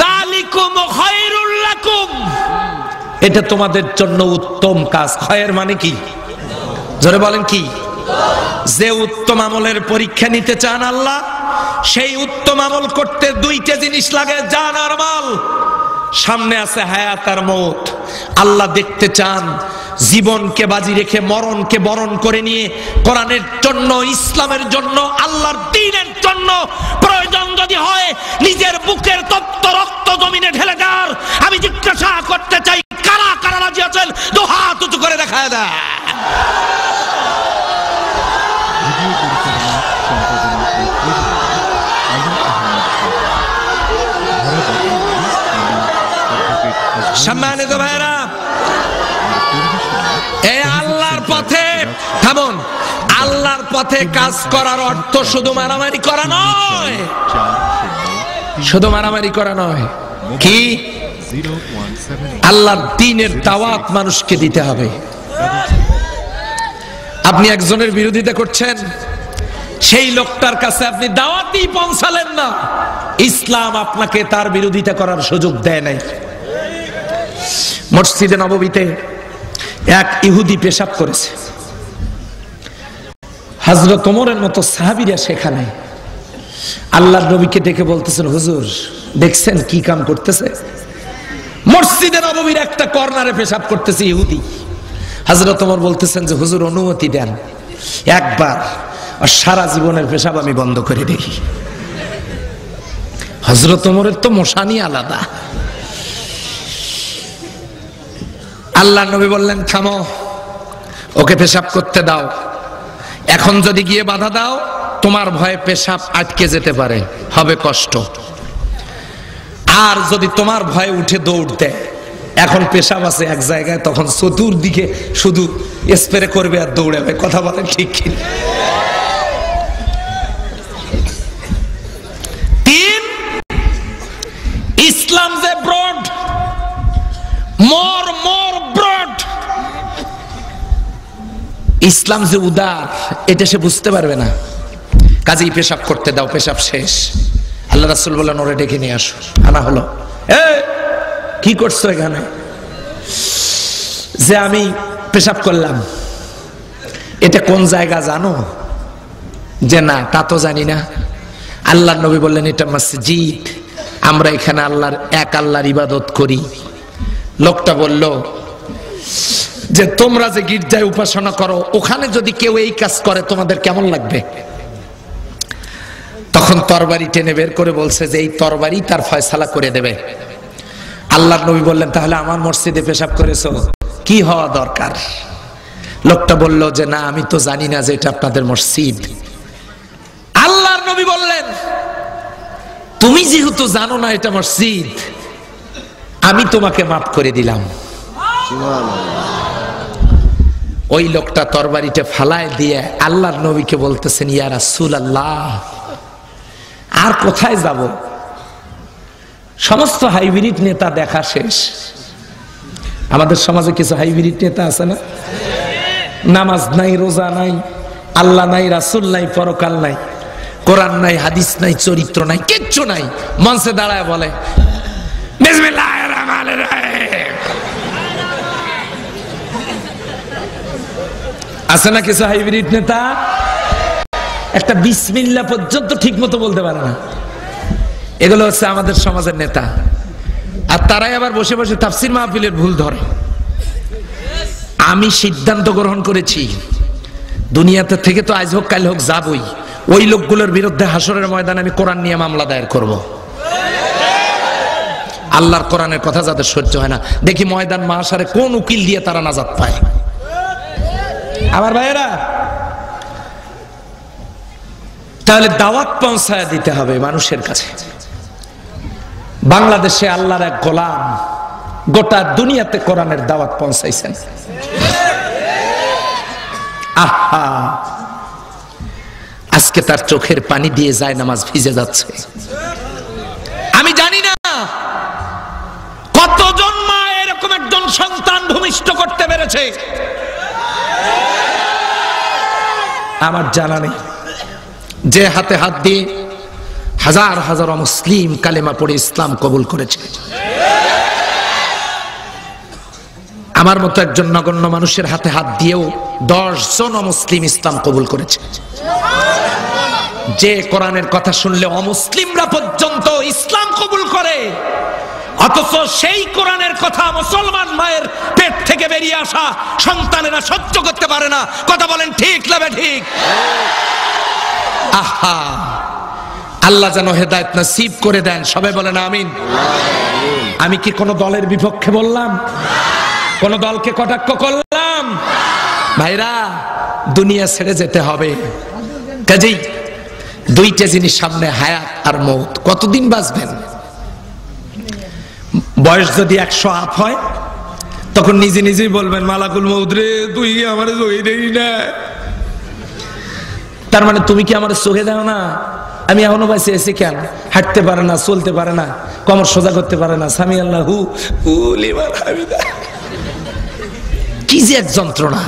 যালিকুম খায়রুল লাকুম, এটা তোমাদের জন্য উত্তম কাজ। খায়ের মানে কি? জোরে বলেন কি? যে উত্তম আমলের পরীক্ষা নিতে চান আল্লাহ, সেই উত্তম আমল করতে দুইটা জিনিস লাগে, জান আর মাল। সামনে আছে হায়াত আর মওত। আল্লাহ দেখতে চান জীবনকে বাজি রেখে মরণকে বরণ করে নিয়ে কোরআনের জন্য, ইসলামের জন্য, আল্লাহর দ্বীনের জন্য প্রয়োজন যদি হয় নিজের বুকের তপ্ত রক্ত জমিনে ঢেলে দেওয়ার। আমি জিজ্ঞাসা করতে চাই, কারা কারা রাজি আছেন? দু হাত উঁচু করে দেখায় দেয়। সম্মানিত ভাইরা, এই আল্লাহর পথে থামুন। আল্লাহর পথে কাজ করার অর্থ শুধু মারামারি করা নয়, শুধু মারামারি করা নয়। কি? আল্লাহর দ্বীনের দাওয়াত মানুষকে দিতে হবে। আপনি একজনের বিরোধিতা করছেন, সেই লোকটার কাছে আপনি দাওয়াতই পৌঁছালেন না, ইসলাম আপনাকে তার বিরোধিতা করার সুযোগ দেয় নাই। মসজিদে নববীতে এক ইহুদি পেশাব করেছে, হযরত ওমরের মতো সাহাবীরা সেখানে আল্লাহর নবীকে ডেকে বলতেছেন, হুজুর দেখছেন কি কাম করতেছে? মসজিদে নববীর একটা কর্নারে পেশাব করতেছে ইহুদি। হযরত ওমর বলতেছেন যে হুজুর অনুমতি দেন, একবার আর সারা জীবনের পেশাব আমি বন্ধ করে দেখি। হযরত ওমরের তো মশানি আলাদা। আল্লাহর নবী বললেন, থামো, ওকে পেশাব করতে দাও। এখন যদি গিয়ে বাধা দাও, তোমার ভয়ে পেশাব আটকে যেতে পারে, হবে কষ্ট। আর যদি তোমার ভয়ে উঠে দৌড় দেয়, এখন পেশাব আছে এক জায়গায়, তখন চতুর্দিকে শুধু স্প্রে করবে আর দৌড়াবে। কথা বলেন ঠিক কি? তিন, ইসলাম যে ব্রড, মোর ব্রড। ইসলাম যে উদার এটা সে বুঝতে পারবে না। কাজেই পেশাব করতে দাও, পেশাব শেষ। আল্লাহ রাসূল বললেন ওরে ডেকে নিয়ে আসো। আনা হলো। কি করছো এখানে? যে আমি পেশাব করলাম। এটা কোন জায়গা জানো? যে না তা তো জানি না। আল্লাহর নবী বললেন এটা মসজিদ, আমরা এখানে আল্লাহর এক আল্লাহর ইবাদত করি। লোকটা বলল যে তোমরা যে গির্জায় উপাসনা করো ওখানে যদি কেউ এই কাজ করে তোমাদের কেমন লাগবে? তখন তরবারি টেনে বের করে বলছে যে এই তরবারি তার ফয়সালা করে দেবে। আল্লাহর নবী বললেন তাহলে আমার মসজিদে পেশাব করেছো, কি হওয়া দরকার? লোকটা বলল যে না আমি তো জানি না যে এটা আপনাদের মসজিদ। আল্লাহর নবী বললেন তুমি যেহেতু জানো না এটা মসজিদ, আমি তোমাকে মাফ করে দিলাম। ওই লোকটা তরবারিটা ফালায় দিয়ে আল্লাহর নবীকে বলতেছেন ইয়া রাসূলুল্লাহ আর কোথায় যাব? সমস্ত হাইব্রিড নেতা দেখা শেষ। আমাদের সমাজে কিছু হাইব্রিড নেতা আছে না? নামাজ নাই, রোজা নাই, আল্লাহ নাই, রাসূল নাই, পরকাল নাই, কোরআন নাই, হাদিস নাই, চরিত্র নাই, কিচ্ছু নাই। মঞ্চে দাঁড়ায় বলে বিসমিল্লাহির রহমানির রহিম। আছে না কিছু হাইব্রিড নেতা? একটা বিসমিল্লাহ পর্যন্ত ঠিক মতো বলতে পারে না। এগুলো হচ্ছে আমাদের সমাজের নেতা। আর তারাই আবার বসে বসে তাফসীর মাহফিলের ভুল ধরে। আমি সিদ্ধান্ত গ্রহণ করেছি দুনিয়াতে থেকে তো আজ হোক কাল হোক যাবই। ওই লোকগুলোর বিরুদ্ধে হাসরের ময়দানে আমি কোরআন নিয়ে মামলা দায়ের করব। আল্লাহর কোরআনের কথা যাদের সহ্য হয় না, দেখি ময়দান মাহশারে কোন উকিল দিয়ে তারা নাজাত পায়। আমার ভাইয়েরা, তাহলে দাওয়াত পৌঁছায় দিতে হবে মানুষের কাছে। বাংলাদেশে আল্লাহর এক গোলাম গোটা দুনিয়াতে কোরআনের দাওয়াত পৌঁছাইছেন। আহা, আজকে তার চোখের পানি দিয়ে যায় নামাজ ভিজে যাচ্ছে। আমি জানি না কতজন মা এরকম একজন সন্তান ভূমিষ্ঠ করতে পেরেছে, আমার জানা নেই। যে হাতে হাত দিয়ে হাজার হাজার মুসলিম কালেমা পড়ে ইসলাম কবুল করেছে। আমার মতো একজন নগণ্য মানুষের হাতে হাত দিয়েও 10 জন মুসলিম ইসলাম কবুল করেছে। যে কোরআনের কথা শুনলে অমুসলিমরা পর্যন্ত ইসলাম কবুল করে, অথচ সেই কোরআনের কথা মুসলমান মায়ের পেট থেকে বেরিয়ে আসা সন্তানেরা সহ্য করতে পারে না। কথা বলেন ঠিক না ঠিক? আহা, আল্লাহ যেন হেদায়েত নসিব করে দেন। সবাই বলেন আমিন। আমি কি কোন দলের বিপক্ষে বললাম? কোন দলকে কটাক্ষ করলাম? ভাইরা, দুনিয়া ছেড়ে যেতে হবে। কাজেই দুইটা জিনিস সামনে, হায়াত আর মৌত। কতদিন বাঁচবেন? বয়স যদি 100 আপ হয় তখন নিজে নিজেই বলবেন মালাকুল মউত রে তুই আমার চোখে দেই না। তার মানে তুমি কি আমার চোখে দাও না? আমি এখনো বেঁচে আছি কেন? হাঁটতে পারে না, চলতে পারে না, কমর সোজা করতে পারে না, সামি আল্লাহু লিমান হামিদা। কি যে এক যন্ত্রণা!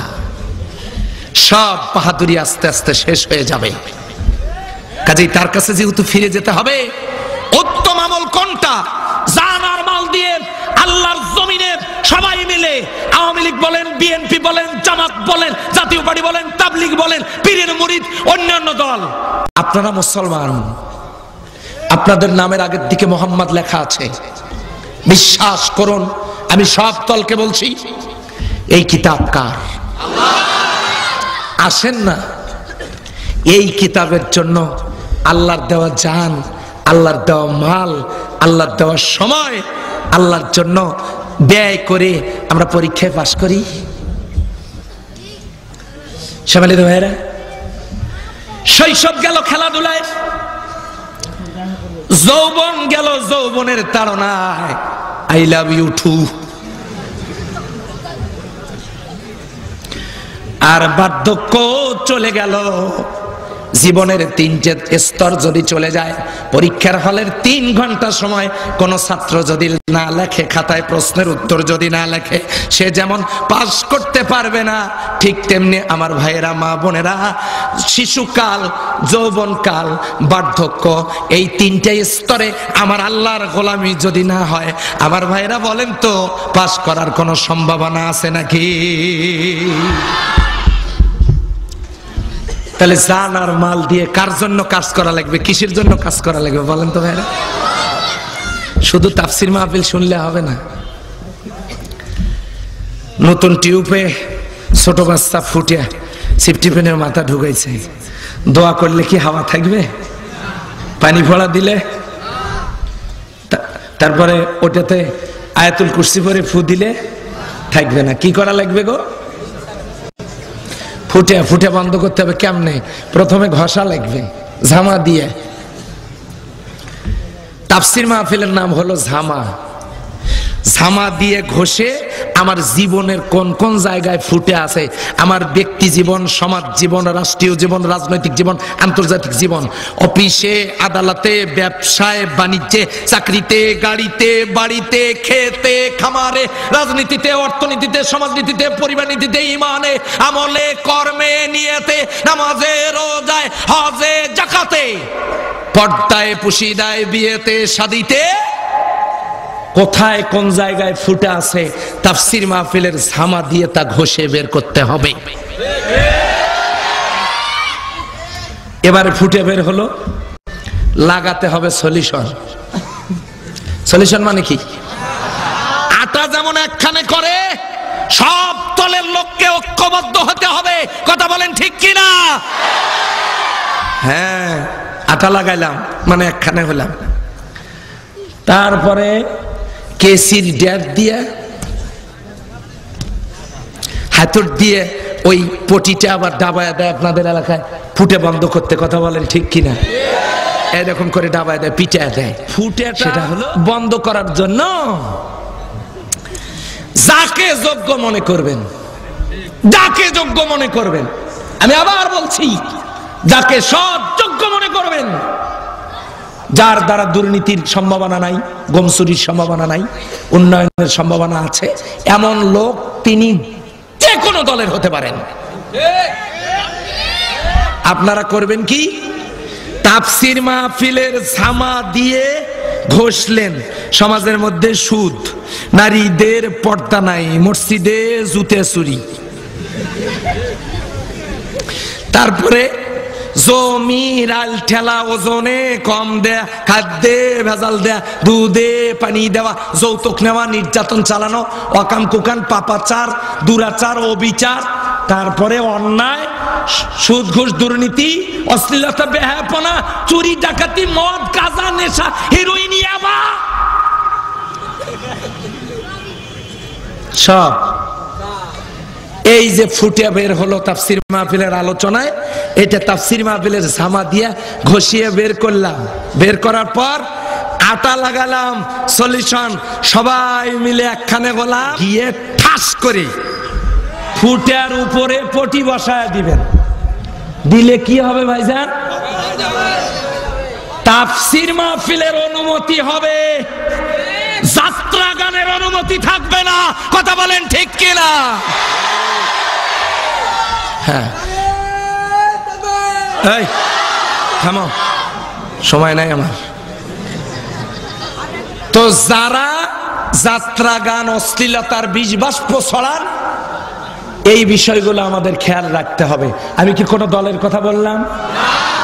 সব বাহাদুরি আস্তে আস্তে শেষ হয়ে যাবে। কাজেই তার কাছে যেহেতু ফিরে যেতে হবে, উত্তম আমল কোনটা? জান আর মাল দিয়ে আল্লাহর জমিনে সবাই মিলে, আওয়ামী লীগ বলেন, বিএনপি বলেন, জামাত বলেন, জাতীয় পার্টি বলেন, তাবলীগ বলেন, পীরের মুরিদ, অন্যান্য দল, আপনারা মুসলমান, আপনাদের নামের আগের দিকে মোহাম্মদ লেখা আছে। বিশ্বাস করুন, আমি সব দলকে বলছি, এই কিতাব কার? আসেন না, এই কিতাবের জন্য আল্লাহর দেওয়া জান, আল্লাহর দেওয়া মাল, আল্লাহর দেওয়া সময়, আল্লাহর জন্য ব্যয় করে আমরা পরীক্ষায় পাশ করি। সম্মানিত ভাইরা, শৈশব গেল খেলাধুলায়, যৌবন গেল যৌবনের তাড়নায়, আই লাভ ইউ টু। আর বার্ধক্য চলে গেল জীবনের 3টে স্তর যদি চলে যায়, পরীক্ষার হলের 3 ঘন্টা সময় কোন ছাত্র যদি না লেখে, খাতায় প্রশ্নের উত্তর যদি না লেখে, সে যেমন পাস করতে পারবে না, ঠিক তেমনি আমার ভাইয়েরা, মা বোনেরা, শিশুকাল, যৌবনকাল, বার্ধক্য, এই 3টে স্তরে আমার আল্লাহর গোলামি যদি না হয়, আমার ভাইয়েরা বলেন তো পাস করার কোনো সম্ভাবনা আছে নাকি? তাহলে জান আর মাল দিয়ে কার জন্য কাজ করা লাগবে, কিসের জন্য কাজ করা লাগবে বলেন তো ভাইরা? শুধু তাফসির মাহফিল শুনলে হবে না। নতুন টিউবে ছোট বাচ্চা ফুটে সেফটি পেনের মাথা ঢুকাইছে, দোয়া করলে কি হাওয়া থাকবে? পানি ফোড়া দিলে, তারপরে ওটাতে আয়াতুল কুরসি পরে ফু দিলে থাকবে না। কি করা লাগবে গো? ফুটে ফুটে বন্ধ করতে হবে। কেমনে? প্রথমে ঘষা লাগবে ঝামা দিয়ে। তাফসির মাহফিলের নাম হলো ঝামা। ঝামা দিয়ে ঘষে আমার জীবনের কোন কোন জায়গায় ফুটে আছে, আমার ব্যক্তি জীবন, সমাজ জীবন, রাষ্ট্রীয় জীবন, রাজনৈতিক জীবন, আন্তর্জাতিক জীবন, অফিসে, আদালতে, ব্যবসায়, বাণিজ্যে, চাকরিতে, গাড়িতে, বাড়িতে, খেতে, খামারে, রাজনীতিতে, অর্থনীতিতে, সমাজনীতিতে, পরিবার নীতিতে, ইমানে, আমলে, কর্মে, নিয়তে, নামাজে, রোজায়, হজে, যাকাতে, পর্দায়, পুশিদায়, বিয়েতে, শাদিতে, কোথায় কোন জায়গায় ফুটে আছে তাফসির মাহফিলের ঝামা দিয়ে তা ঘষে বের করতে হবে। এবারে ফুটে বের হলো, লাগাতে হবে সলিউশন। সলিউশন মানে কি? আটা যেমন একখানে করে, সব দলের লোককে ঐক্যবদ্ধ হতে হবে। কথা বলেন ঠিক কিনা? হ্যাঁ, আটা লাগাইলাম মানে একখানে হলাম। তারপরে কেসির ডেট দিয়ে, হাতুড় দিয়ে ওই পটিটা আবার ডাবায় দেয় আপনাদের এলাকায় ফুটে বন্ধ করতে। কথা বলেন ঠিক কিনা? এরকম করে ডাবায় দেয়, পিটায় দেয়। ফুটে সেটা হলো বন্ধ করার জন্য যাকে যোগ্য মনে করবেন, যাকে যোগ্য মনে করবেন, আমি আবার বলছি, যাকে সৎ যোগ্য মনে করবেন, যার দ্বারা দুর্নীতির সম্ভাবনা নাই, গমচুরির সম্ভাবনা নাই, উন্নয়নের সম্ভাবনা আছে, এমন লোক তিনি যে কোনো দলের হতে পারেন। আপনারা করবেন কি? তাফসির মাহফিলের ঝামা দিয়ে ঘষলেন। সমাজের মধ্যে সুদ, নারীদের পর্দা নাই, মসজিদে জুতে চুরি, তারপরে জমি রাল ঠেলা, ওজনে কম দেয়া, খাদ্যে ভেজাল দেয়া, দুধে পানি দেওয়া, যৌতুক নেওয়া, নির্যাতন চালানো, অকাম কুকাম, পাপাচার, দুরাচার, অবিচার, তারপরে অন্যায়, সুদ ঘুষ, দুর্নীতি, অশ্লীলতা, বেহায়াপনা, চুরি, ডাকাতি, মদ, গাঁজা, নেশা, হেরোইন, ইয়াবা, সব এই যে ফুটে বের হলো তাফসির মাহফিলের আলোচনায়, এটা তাফসির মাহফিলের ঝামা দিয়া ঘষিয়ে বের করলাম। বের করার পর আটা লাগালাম, সলিউশন। সবাই মিলে একখানে গোলাম গিয়ে ঠাস করে ফুটের উপরে পটি বসায় দিবেন। দিলে কি হবে ভাইজান? তাফসির মাহফিলের অনুমতি হবে, যাত্রা গানের অনুমতি থাকবে না। কথা বলেন ঠিক কিনা? হ্যাঁ, এই থামো, সময় নাই আমার। তো যারা যাত্রা গান, অশ্লীলতার বীজ বাষ্প ছড়ান, এই বিষয়গুলো আমাদের খেয়াল রাখতে হবে। আমি কি কোনো দলের কথা বললাম?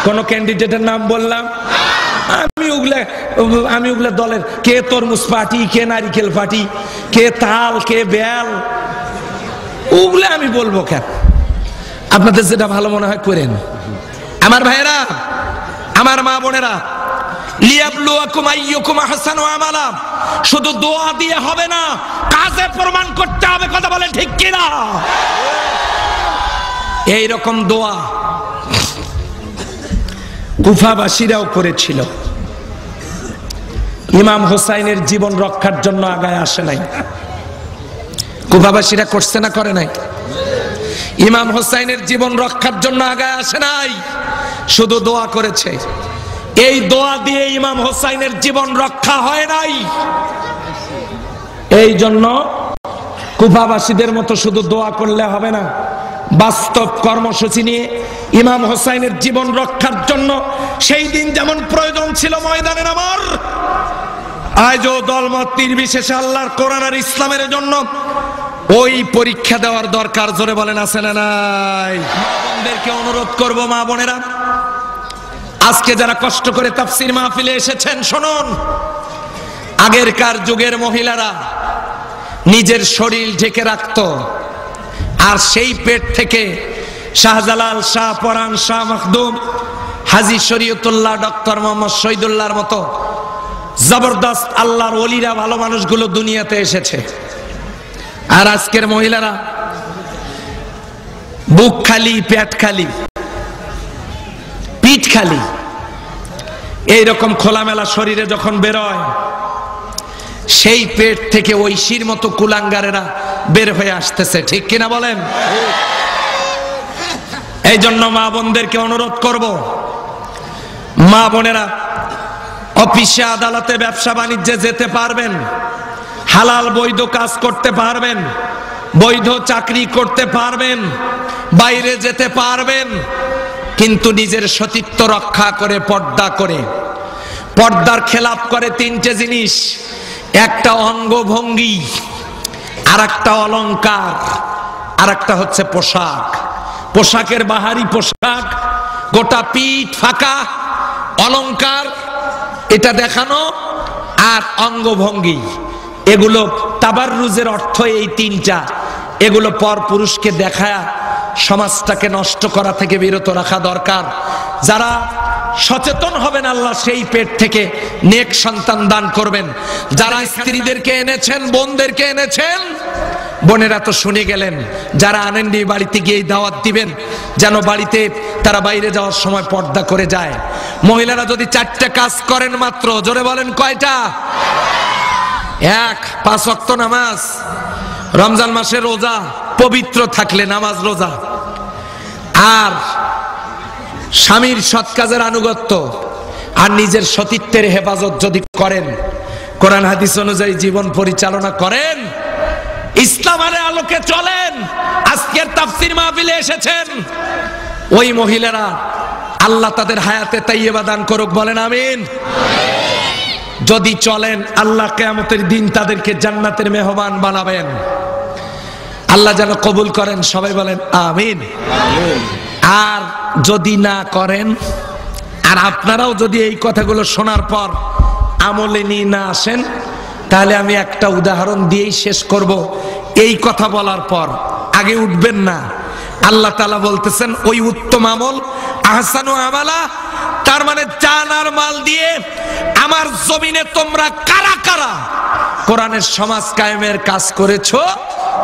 কোন ক্যান্ডিডেটের নাম বললাম? আমি ওগুলা দলের, কে তরমুজ পার্টি, কে নারিকেল পার্টি, কে তাল, কে বেল, ওগুলা আমি বলবো কেন? আপনাদের যেটা ভালো মনে হয় করেন। আমার ভাইয়েরা, আমার মা বোনেরা, লিয়াবলুয়াকুম আইয়ুকুম আহসানু আমালা, শুধু দোয়া দিয়ে হবে না, কাজে প্রমাণ করতে হবে। কথা বলেন ঠিক কিনা? এই রকম দোয়া কুফাবাসীরাও করেছিল। ইমাম হোসাইনের জীবন রক্ষার জন্য আগায় আসে নাই। কুফাবাসীরা করছে না করে নাই? ইমাম হোসাইনের জীবন রক্ষার জন্য আগায় আসে নাই। শুধু দোয়া করেছে। এই দোয়া দিয়ে ইমাম হোসাইনের জীবন রক্ষা হয় নাই। এই জন্য কুফাবাসীদের মতো শুধু দোয়া করলে হবে না, বাস্তব কর্মসূচি নিয়ে ইমাম হোসাইনের জীবন রক্ষার জন্য সেই দিন যেমন প্রয়োজন ছিল ময়দানে নামার, আজও দলমত নির্বিশেষে আল্লাহর কোরআন আর ইসলামের জন্য ওই পরীক্ষা দেওয়ার দরকার। জোরে বলেন আছে না নাই? মা বোনদেরকে অনুরোধ করব, মা বোনেরা আজকে যারা কষ্ট করে তাফসীর মাহফিলে এসেছেন, শুনুন, আগেরকার যুগের মহিলারা নিজের শরীর ঢেকে রাখত, আর সেই পেট থেকে শাহজালাল, শাহ পরান, শাহ মখদুম, হাজী শরীয়তুল্লাহ, ডক্টর মোহাম্মদ শহীদুল্লাহর মতো জবরদস্ত আল্লাহর ওলিরা, ভালো মানুষগুলো দুনিয়াতে এসেছে। আর আজকের মহিলারা বুক খালি, পেট খালি, পিঠ খালি, এইরকম খোলামেলা শরীরে যখন বেরোয়, সেই পেট থেকে ঐশীর মতো কুলাঙ্গারেরা বের হয়ে আসতেছে। ঠিক কিনা বলেন? এই জন্য মা বোনদেরকে অনুরোধ করব, মা বোনেরা অফিসে, আদালতে, ব্যবসা বাণিজ্যে যেতে পারবেন, হালাল বৈধ কাজ করতে পারবেন, বৈধ চাকরি করতে পারবেন, বাইরে যেতে পারবেন, কিন্তু নিজের সতীত্ব রক্ষা করে, পর্দা করে। পর্দার খেলাপ করে তিনটে জিনিস: একটা অঙ্গভঙ্গি, আর একটা অলংকার, আর একটা হচ্ছে পোশাক। পোশাকের বাহারি পোশাক, গোটা পিঠ ফাঁকা, অলংকার এটা দেখানো, আর অঙ্গভঙ্গি, এগুলো তাবাররুজের অর্থ এই তিনটা। এগুলো পর পুরুষকে দেখায়া সমাজটাকে নষ্ট করা থেকে বিরত রাখা দরকার। যারা সচেতন হবেন, আল্লাহ সেই পেট থেকে নেক সন্তান দান করবেন। যারা স্ত্রীদেরকে এনেছেন, বোনদেরকে এনেছেন, বোনেরা তো শুনে গেলেন, যারা আনেননি বাড়িতে গিয়ে দাওয়াত দিবেন, যেন বাড়িতে তারা বাইরে যাওয়ার সময় পর্দা করে যায়। মহিলারা যদি 4টা কাজ করেন মাত্র, জোরে বলেন কয়টা? 1, 5 ওয়াক্ত নামাজ, রমজান মাসে রোজা, পবিত্র থাকলে নামাজ রোজা, আর স্বামীর সৎ কাজের আনুগত্য, আর নিজের সতীত্বের হেফাজত যদি করেন, কোরআন হাদিস অনুযায়ী জীবন পরিচালনা করেন, ইসলামের আলোকে চলেন, আজকের তাফসীর মাহফিলে এসেছেন, ওই মহিলারা আল্লাহ তাদের হায়াতে তাইয়্যিবা দান করুক, বলেন আমিন। যদি চলেন, আল্লাহ কিয়ামতের দিন তাদেরকে জান্নাতের মেহমান বানাবেন। আল্লাহ যেন কবুল করেন, সবাই বলেন আমিন। আর যদি না করেন, আর আপনারাও যদি এই কথাগুলো শোনার পর আমলে নিয়ে না আসেন, তাহলে আমি একটা উদাহরণ দিয়েই শেষ করব। এই কথা বলার পর আগে উঠবেন না। আল্লাহ তাআলা বলতেছেন, ওই উত্তম আমল, আহসানু আমালা, তার মানে জান আর মাল দিয়ে আমার জমিনে তোমরা কারা কারা কোরআনের সমাজ কায়েমের কাজ করেছো,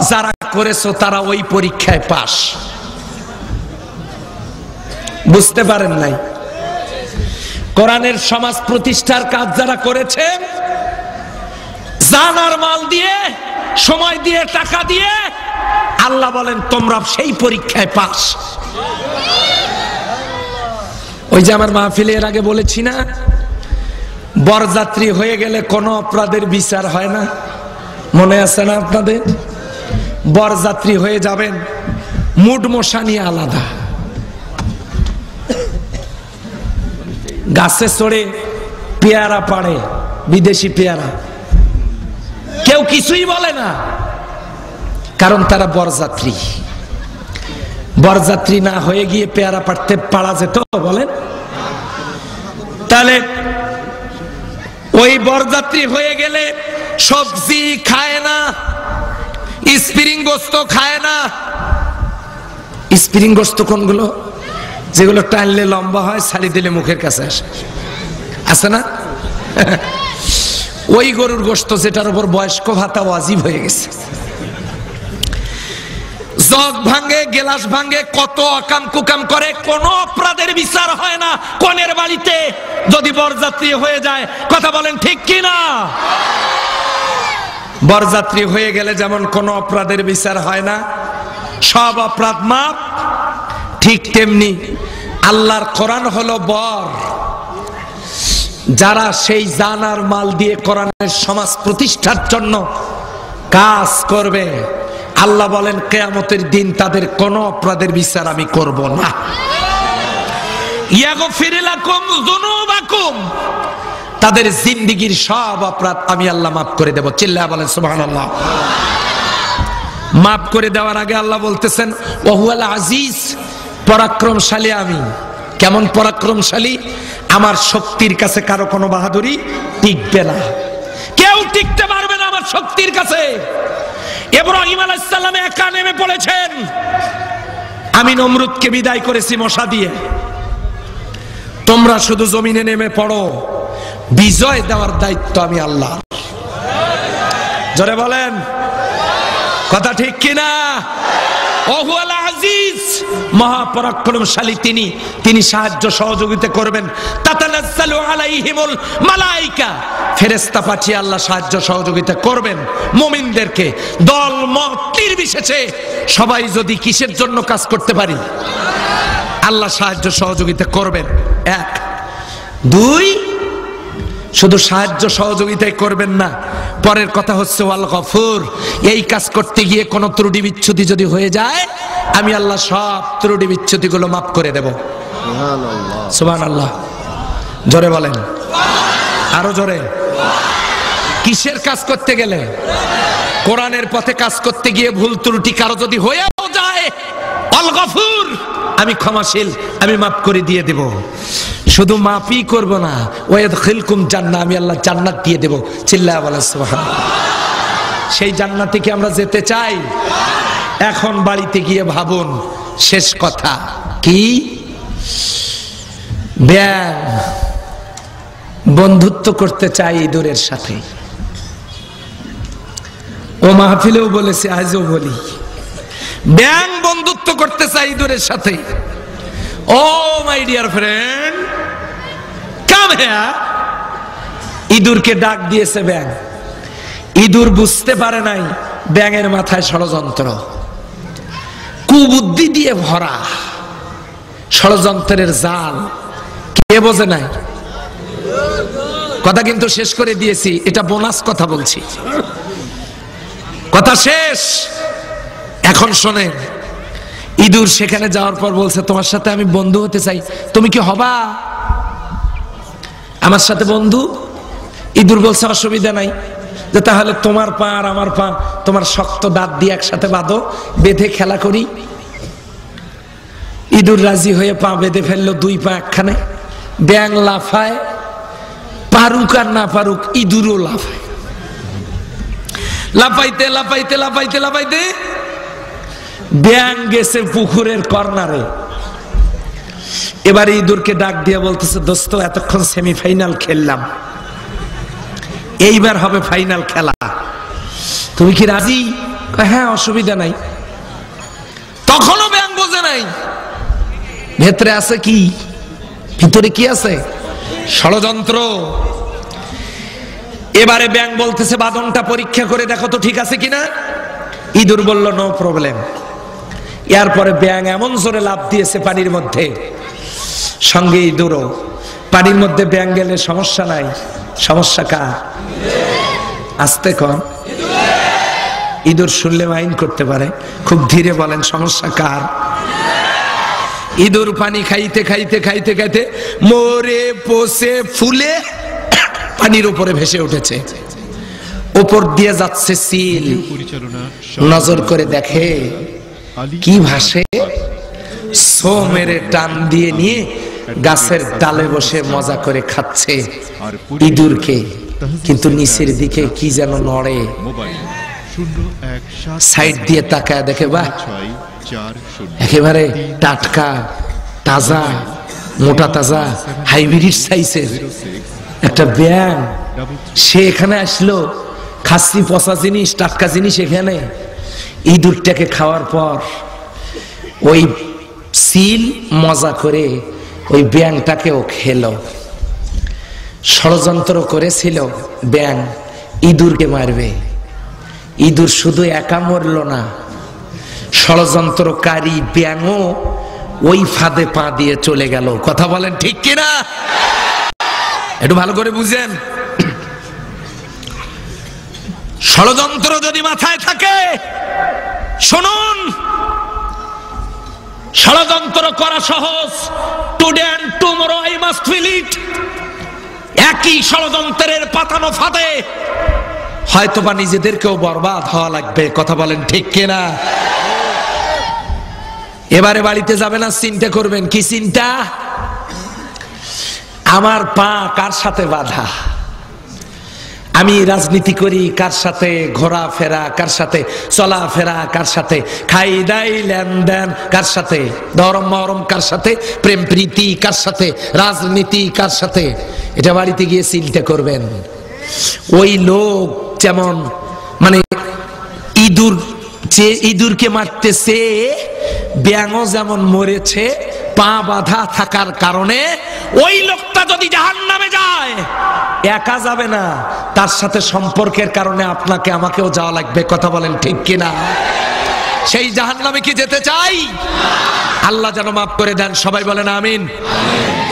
যারা করেছো তারা ওই পরীক্ষায় পাস। বুঝতে পারেন নাই? কোরআনের সমাজ প্রতিষ্ঠার কাজ যারা করেছে, জান আর মাল দিয়ে, সময় দিয়ে, টাকা দিয়ে, আল্লাহ বলেন তোমরা সেই পরীক্ষায় পাস। ওই যে আমার মাহফিলে এর আগে বলেছি না, বরযাত্রী হয়ে গেলে কোনো অপরাধের বিচার হয় না, মনে আছে না আপনাদের? বরযাত্রী হয়ে যাবেন, মুড মশানি আলাদা, গাছে চড়ে পেয়ারা পাড়ে, বিদেশি পেয়ারা, কেউ কিছুই বলে না, কারণ তারা বরযাত্রী। বরযাত্রী না হয়ে গিয়ে পেয়ারা পাড়তে পারা যেত, বলেন? তাহলে ওই বরযাত্রী হয়ে গেলে সবজি খায় না, স্প্রিং গোস্ত খায় না। স্প্রিং গোস্ত কোনগুলো? যেগুলো টানলে লম্বা হয়, ছাড়ি দিলে মুখের কাছে আসে, আছে না? ওই গরুর গোস্ত যেটার উপর বয়স্ক ভাতা ওয়াজিব হয়ে গেছে। জগ ভাঙে, গেলাস ভাঙে, কত অকাম কুকাম করে, কোন অপরাধের বিচার হয় না কোনের বাড়িতে যদি বরযাত্রী হয়ে যায়। কথা বলেন ঠিক কি না? বরযাত্রী হয়ে গেলে যেমন কোন অপরাধের বিচার হয় না, সব অপরাধ মাপ, ঠিক তেমনি আল্লাহর কোরআন হলো বর। যারা সেই জান আর মাল দিয়ে কোরআনের সমাজ প্রতিষ্ঠার জন্য কাজ করবে, আল্লাহ বলেন কিয়ামতের দিন তাদের কোনো অপরাধের বিচার আমি করব না। ইয়াগফির লাকুম যুনুবাকুম, তাদের জিন্দেগীর সব অপরাধ আমি আল্লাহ মাফ করে দেব। চিল্লায়া বলেন সুবহানাল্লাহ। মাফ করে দেওয়ার আগে আল্লাহ বলতেছেন ওয়াহুয়াল আজিজ, পরাক্রমশালী আমি। কেমন পরাক্রমশালী? আমার শক্তির কাছে কারো কোনো বাহাদুরি টিকবে না, কেউ টিকতে পারবে না আমার শক্তির কাছে। ইব্রাহিম আলাইহিস সালাম একা নেমে পড়েছেন, আমি নমরুদকে বিদায় করেছি মশা দিয়ে, তোমরা শুধু জমিনে নেমে পড়ো, বিজয় দেওয়ার দায়িত্ব আমি আল্লাহ। জোরে বলেন, কথা ঠিক কিনা? ওহুয়াল আজিজ, মহাপরাক্রমশালী তিনি, তিনি সাহায্য সহযোগিতা করবেন। তাতানাজ্জালু আলাইহিমুল মালাইকা, ফেরেশতা পাঠিয়ে আল্লাহ সাহায্য সহযোগিতা করবেন মুমিনদেরকে। দল মত নির্বিশেষে সবাই যদি কিসের জন্য কাজ করতে পারি, আল্লাহ সাহায্য সহযোগিতা করবেন। এক। দুই, শুধু সাহায্য সহযোগিতাই করবেন না, পরের কথা হচ্ছে ওয়াল গফুর, এই কাজ করতে গিয়ে কোনো ত্রুটি বিচ্ছুতি যদি হয়ে যায় আমি আল্লাহ সব ত্রুটি বিচ্ছুতি গুলো মাফ করে দেব। সুবহানাল্লাহ। জোরে বলেন, আরো জোরে। কিসের কাজ করতে গেলে? কোরআনের পথে কাজ করতে গিয়ে ভুল ত্রুটি কারো যদি হয়েও যায়, আল গফুর, আমি ক্ষমাশীল, আমি মাফ করে দিয়ে দেব। শুধু মাফই করব না, ওয়াদখিলকুম জান্নাহ, আমি আল্লাহ জান্নাত দিয়ে দেব। চিল্লায়া বলেন সুবহানাল্লাহ। সেই জান্নাতে কি আমরা যেতে চাই? এখন বাড়িতে গিয়ে ভাবুন, শেষ কথা কি? ব্যাং বন্ধুত্ব করতে চাই ইঁদুরের সাথে। ও মাহফিলেও বলেছে, আজও বলি, ব্যাং বন্ধুত্ব করতে চাই ইঁদুরের সাথে। Oh my dear friend, come here. ইঁদুরকে ডাক দিয়েছে ব্যাং। ইঁদুর বুঝতে পারে নাই ব্যাঙের মাথায় ষড়যন্ত্র, কুবুদ্ধি দিয়ে ভরা ষড়যন্ত্রের জাল। কে বোঝে নাই? কথা কিন্তু শেষ করে দিয়েছি, এটা বোনাস কথা বলছি, কথা শেষ। এখন শোনেন, ইঁদুর সেখানে যাওয়ার পর বলছে তোমার সাথে আমি বন্ধু হতে চাই, তুমি কি হবা আমার সাথে বন্ধু? ইঁদুর বলছে অসুবিধা নাই, যে তাহলে তোমার পা আর আমার পা তোমার শক্ত দাঁত দিয়ে একসাথে বাঁধো, বেঁধে খেলা করি। ইঁদুর রাজি হয়ে পা বেঁধে ফেললো, দুই পা একখানে। ব্যাং লাফায়, পারুক আর না পারুক ইঁদুরও লাফায়। লাফাইতে লাফাইতে লাফাইতে লাফাইতে ব্যাং গেছে পুকুরের কর্নারে। এবারে ইঁদুরকে ডাক দিয়ে বলতেছে, দোস্ত এতক্ষণ সেমিফাইনাল খেললাম, এইবার হবে ফাইনাল খেলা, তুমি কি রাজি? হ্যাঁ, অসুবিধা নাই। তখনও ব্যাং বোঝে নাই ভেতরে আছে কি, ভিতরে কি আছে? ষড়যন্ত্র। এবারে ব্যাং বলতেছে বাঁধনটা পরীক্ষা করে দেখো তো ঠিক আছে কিনা। ইঁদুর বলল নো প্রবলেম। এরপরে ব্যাং এমন জোরে লাফ দিয়েছে পানির মধ্যে, সঙ্গে ইঁদুরও। পানির মধ্যে ব্যাং গেলে সমস্যা নাই, সমস্যা কার? আস্তে কন, ইঁদুর শুনলে মাইন্ড করতে পারে, খুব ধীরে বলেন সমস্যা কার? ইঁদুর পানি খাইতে খাইতে খাইতে খাইতে মরে পচে ফুলে পানির উপরে ভেসে উঠেছে। উপর দিয়ে যাচ্ছে সিল, নজর করে দেখে কি ভাসে, সো মেরে টান দিয়ে নিয়ে গাছের ডালে বসে মজা করে খাচ্ছে ইঁদুরকে, কিন্তু নিচের দিকে কি যেন নড়ে। সাইড দিয়ে তাকায় দেখে, বাহ, একেবারে টাটকা তাজা মোটা তাজা হাইব্রিড সাইজের একটা ব্যাং। সে এখানে আসলো, খাসি পচা জিনিস টাটকা জিনিস এখানে। ইঁদুরটাকে খাওয়ার পর ওই সিল মজা করে ওই ব্যাংটাকেও খেলো। ষড়যন্ত্র করেছিল ব্যাং ইঁদুরকে মারবে। ইঁদুর শুধু একা মরল না, ষড়যন্ত্রকারী ব্যাঙও ওই ফাঁদে পা দিয়ে চলে গেল। কথা বলেন ঠিক কিনা? একটু ভালো করে বুঝেন। ষড়যন্ত্র যদি মাথায় থাকে, শুনুন, ষড়যন্ত্র করা সহজ। Today and tomorrow I must feel it. একই ষড়যন্ত্রের পাতানো ফাঁদে হয়তোবা নিজেদেরকেও বরবাদ হওয়া লাগবে। কথা বলেন ঠিক কিনা? এবারে বাড়িতে যাবে না, চিন্তা করবেন। কি চিন্তা? আমার পা কার সাথে বাঁধা, আমি রাজনীতি করি কার সাথে, ঘোরাফেরা কার সাথে, চলাফেরা কার সাথে, খাই দাই লেনদেন কার সাথে, ধর্ম মরম কার সাথে, প্রেম প্রীতি কার সাথে, রাজনীতি কার সাথে। এটা বাড়িতে গিয়ে চিন্তা করবেন। ওই লোক যেমন মানে ইঁদুর, যে ইঁদুরকে মারতেছে, ব্যাঙও যেমন মরেছে পা বাঁধা থাকার কারণে, ওই লোকটা যদি জাহান্নামে যায় একা যাবে না, তার সাথে সম্পর্কের কারণে আপনাকে আমাকেও যাওয়া লাগবে। কথা বলেন ঠিক কিনা? সেই জাহান্নামে কি যেতে চাই? আল্লাহ যেন মাফ করে দেন। সবাই বলেন আমিন।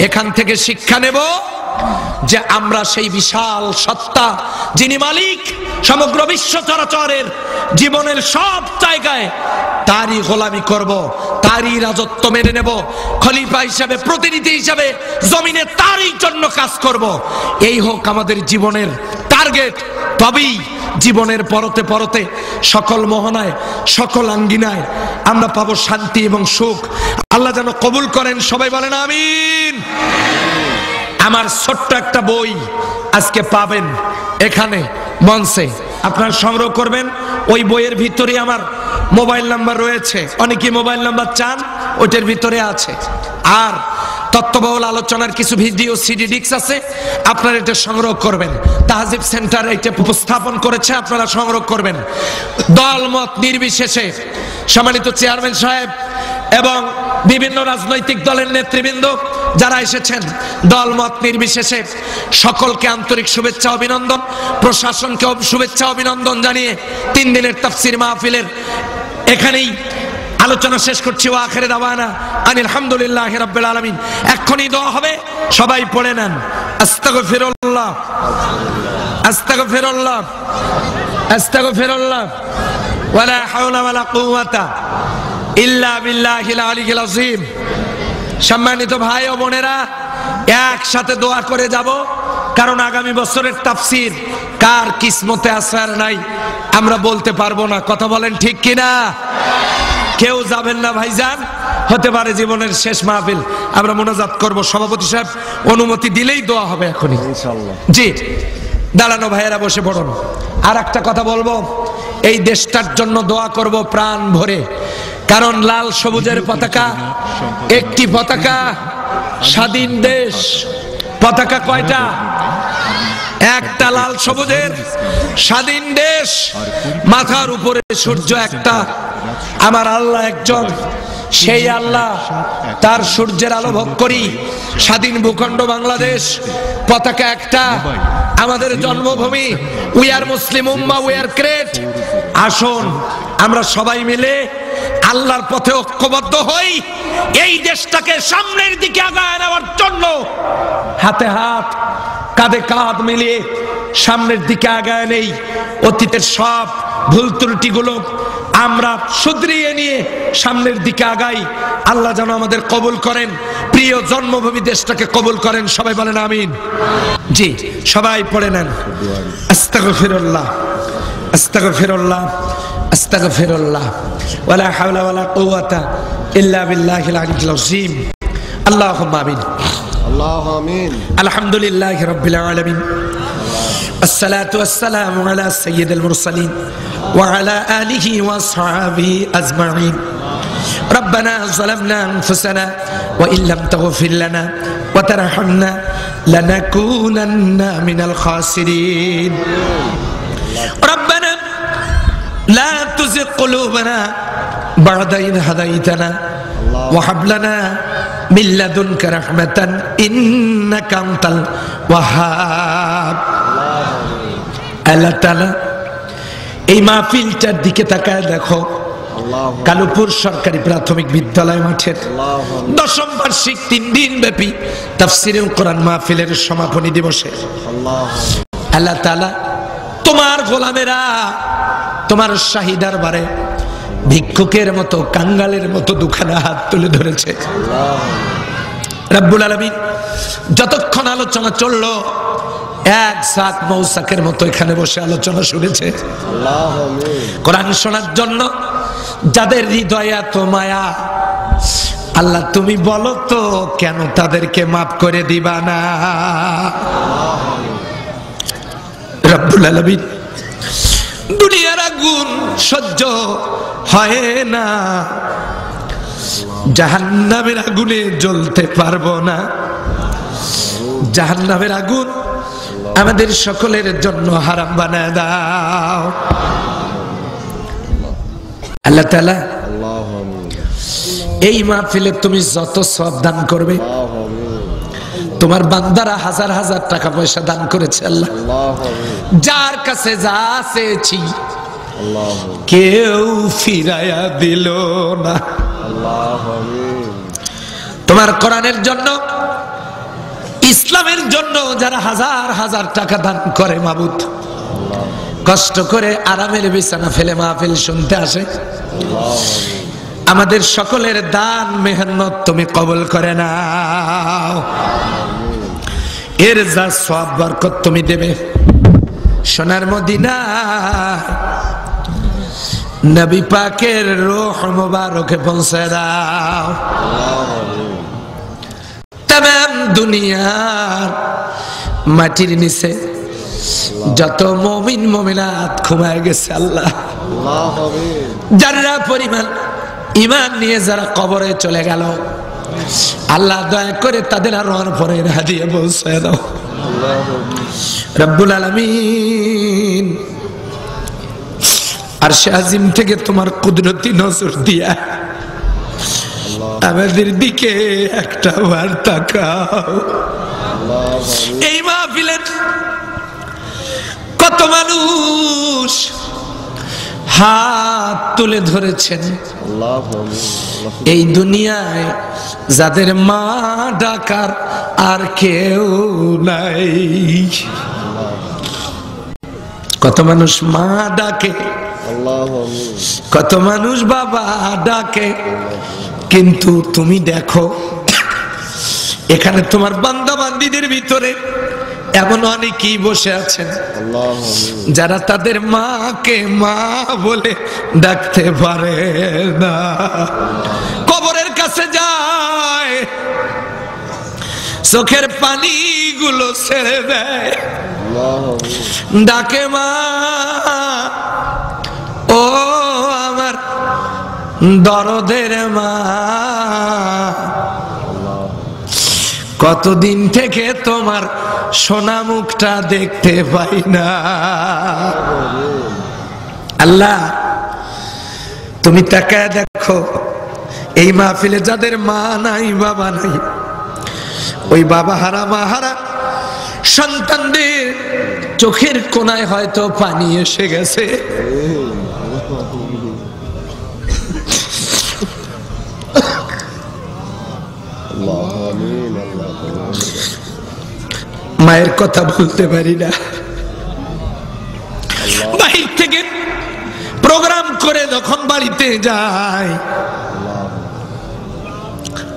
এখান থেকে শিক্ষা নেব যে আমরা সেই বিশাল সত্তা, যিনি মালিক সমগ্র বিশ্ব চরাচরের, জীবনের সব জায়গায় তারই গোলামি করব, তারই রাজত্ব মেনে নেব, খলিফা হিসাবে, প্রতিনিধি হিসাবে জমিনে তারই জন্য কাজ করব। এই হোক আমাদের জীবনের টার্গেট। তবেই জীবনের পরতে পরতে সকল মোহনায়, সকল আঙ্গিনায় আমরা পাবো শান্তি এবং সুখ। আল্লাহ যেন কবুল করেন। সবাই বলেন আমিন। আমার ছোট্ট একটা বই আজকে পাবেন এখানে মঞ্চে, আপনারা সংগ্রহ করবেন। ওই বইয়ের ভিতরে আমার মোবাইল নাম্বার রয়েছে, অনেকে মোবাইল নাম্বার চান, ওইটার ভিতরে আছে। আর তত্ত্ববহুল আলোচনার কিছু ভিডিও সিডি ডিস্ক আছে, আপনারা এটা সংগ্রহ করবেন। তাহজিব সেন্টার এটা উপস্থাপন করেছে, আপনারা সংগ্রহ করবেন। দল মত নির্বিশেষে সম্মানিত চেয়ারম্যান সাহেব এবং বিভিন্ন রাজনৈতিক দলের নেতৃবৃন্দ যারা এসেছেন, দল মত নির্বিশেষে সকলকে আন্তরিক শুভেচ্ছা অভিনন্দন, প্রশাসনকে শুভেচ্ছা অভিনন্দন জানিয়ে 3 দিনের তাফসীর মাহফিলের এখানেই আলোচনা শেষ করছি। ওয়া আখিরু দাওয়ানা আনিল হামদুলিল্লাহি রাব্বিল আলামিন। এক্ষুনি দোয়া হবে, সবাই পড়ে নেন। আস্তাগফিরুল্লাহ, আস্তাগফিরুল্লাহ, আস্তাগফিরুল্লাহ, ওয়ালা হাওলা ওয়ালা কুওয়াতা ইল্লা বিল্লাহিল আলিয়্যিল আযীম। সম্মানিত ভাই ও বোনেরা, একসাথে দোয়া করে যাব, কারণ আগামী বছরের তাফসীর কার কিসমতে আছে আর নাই আমরা বলতে পারবো না। কথা বলেন ঠিক কিনা? কেউ যাবেন না ভাইজান, হতে পারে জীবনের শেষ মাহফিল। আমরা মোনাজাত করব, সভাপতি সাহেব অনুমতি দিলেই দোয়া হবে এখনই ইনশাআল্লাহ। জি, দাঁড়ানো ভাইয়েরা বসে পড়ুন। আর একটা কথা বলবো, এই দেশটার জন্য দোয়া করব প্রাণ ভরে, কারণ লাল সবুজের পতাকা একটি পতাকা, স্বাধীন দেশ। পতাকা কয়টা? একটা, লাল সবুজের স্বাধীন দেশ। মাথার উপরে সূর্য একটা। আমার আল্লাহ একজন, সেই আল্লাহ, তার সূর্যের আলো ভোগ করি। স্বাধীন ভূখণ্ড বাংলাদেশ, পতাকা একটা, আমাদের জন্মভূমি। উই আর মুসলিম উম্মাহ, উই আর গ্রেট। আসুন আমরা সবাই মিলে আল্লাহর পথে ঐক্যবদ্ধ হই, এই দেশটাকে সামনের দিকে আগায় নেওয়ার জন্য হাতে হাত, কাঁধে কাঁধ মিলিয়ে সামনের দিকে আগায় নেই। অতীতের সব ভুল ত্রুটিগুলো আমরা শুধরিয়ে নিয়ে সামনের দিকে আগাই। আল্লাহ যেন আমাদের কবুল করেন, প্রিয় জন্মভূমি দেশটাকে কবুল করেন। সবাই বলেন আমিন। জি, সবাই পড়ে নেন। আস্তাগফিরুল্লাহ, আস্তাগফিরুল্লাহ, আস্তাগফিরুল্লাহ, ওয়ালা হাওলা ওয়ালা কুওয়াতা ইল্লা বিল্লাহিল আলিয়্যিল আযীম। আল্লাহুম্মা আমিন। আল্লাহু আমিন। আলহামদুলিল্লাহি রাব্বিল আলামিন। আসসালাতু ওয়াসসালামু আলা সাইয়্যিদিল মুরসালিন ওয়া আলা আলিহি ওয়া আসহাবিহি আজমাইন। রব্বানা যালামনা আনফুসানা ওয়া ইল্লাম তাগফির লানা ওয়া তারহামনা লানাকুনান্না মিনাল খাসিরিন। রব্বানা লা তুযিগ কুলুবানা বা'দা ইয হাদাইতানা ওয়া হাব লানা মিন লাদুনকা রাহমাতান ইন্নাকা আনতাল ওয়াহ্হাব। আল্লাহ তাআলা এই মাহফিলটার দিকে তাকায় দেখো, কালুপুর সরকারি প্রাথমিক বিদ্যালয় মাঠের 10ম বার্ষিক 3 দিন ব্যাপী তাফসীরুল কোরআন মাহফিলের সমাপনী দিবসে আল্লাহ তাআলা তোমার গোলামেরা তোমার শাহী দরবারে ভিক্ষুকের মতো কাঙ্গালের মতো দুখানা হাত তুলে ধরেছে। রব্বুল আলামিন যতক্ষণ আলোচনা চললো এক সাত মৌসাকের মতো এখানে বসে আলোচনা শুনেছে। কোরআন শোনার জন্য যাদের হৃদয়ে এত মায়া, আল্লাহ তুমি বলো তো কেন তাদেরকে মাফ করে দিবা না? রব্বুল আলামিন দুনিয়ার আগুন সহ্য হয় না, জাহান্নামের আগুনে জ্বলতে পারবো না। জাহান্নামের আগুন আমাদের সকলের জন্য হারাম বানায় দাও আল্লাহ তাআলা। এই মাহফিলে তুমি যত সওয়াব দান করবে, তোমার বান্দারা হাজার হাজার টাকা পয়সা দান করেছে আল্লাহ, যার কাছে যা চেয়েছি কেউ ফিরাইয়া দিল না। তোমার কোরআনের জন্য, ইসলামের জন্য যারা হাজার হাজার টাকা দান করে মাবুদ, কষ্ট করে আরামের বিছানা ফেলে মাহফিল শুনতে আসে, আমাদের সকলের দান মেহনত তুমি কবুল করে নাও। এর যা সওয়াব বরকত তুমি দেবে সোনার মদিনা নবী পাকের রূহ মুবারকে পৌঁছে দাও। তাম দুনিয়ার মাটির নিচে যত মুমিন মুমিনাত ঘুমায় গেছে আল্লাহ, যারা পরিমাণ ঈমান নিয়ে যারা কবরে চলে গেল, আল্লাহ দয়া করে তাদের আরোহণ পরে হাদিয়া পৌঁছে দাও। রব্বুল আলামিন আরশে আজিম থেকে তোমার কুদরতি নজর দিয়া আমাদের দিকে একটা বার তাকাও। এই মাহফিলে কত মানুষ হাত তুলে ধরেছেন, এই দুনিয়ায় যাদের মা ডাকার আর কেউ নাই। কত মানুষ মা ডাকে, কত মানুষ বাবা ডাকে, কিন্তু তুমি দেখো এখানে তোমার বান্দা বান্দীদের ভিতরে এমন অনেকেই বসে আছেন যারা তাদের মাকে মা বলে ডাকতে পারে না, কবরের কাছে যায়, চোখের পানিগুলো ছেড়ে দেয়, ডাকে মা, ও আমার দরদের মা, কতদিন থেকে তোমার সোনা মুখটা দেখতে পাই না। আল্লাহ তুমি তাকায় দেখো এই মাহফিলে যাদের মা নাই বাবা নাই, ওই বাবা হারা মা হারা সন্তানদের চোখের কোনায় হয়তো পানি এসে গেছে, মায়ের কথা বলতে পারি না, বাহির থেকে প্রোগ্রাম করে যখন বাড়িতে যায়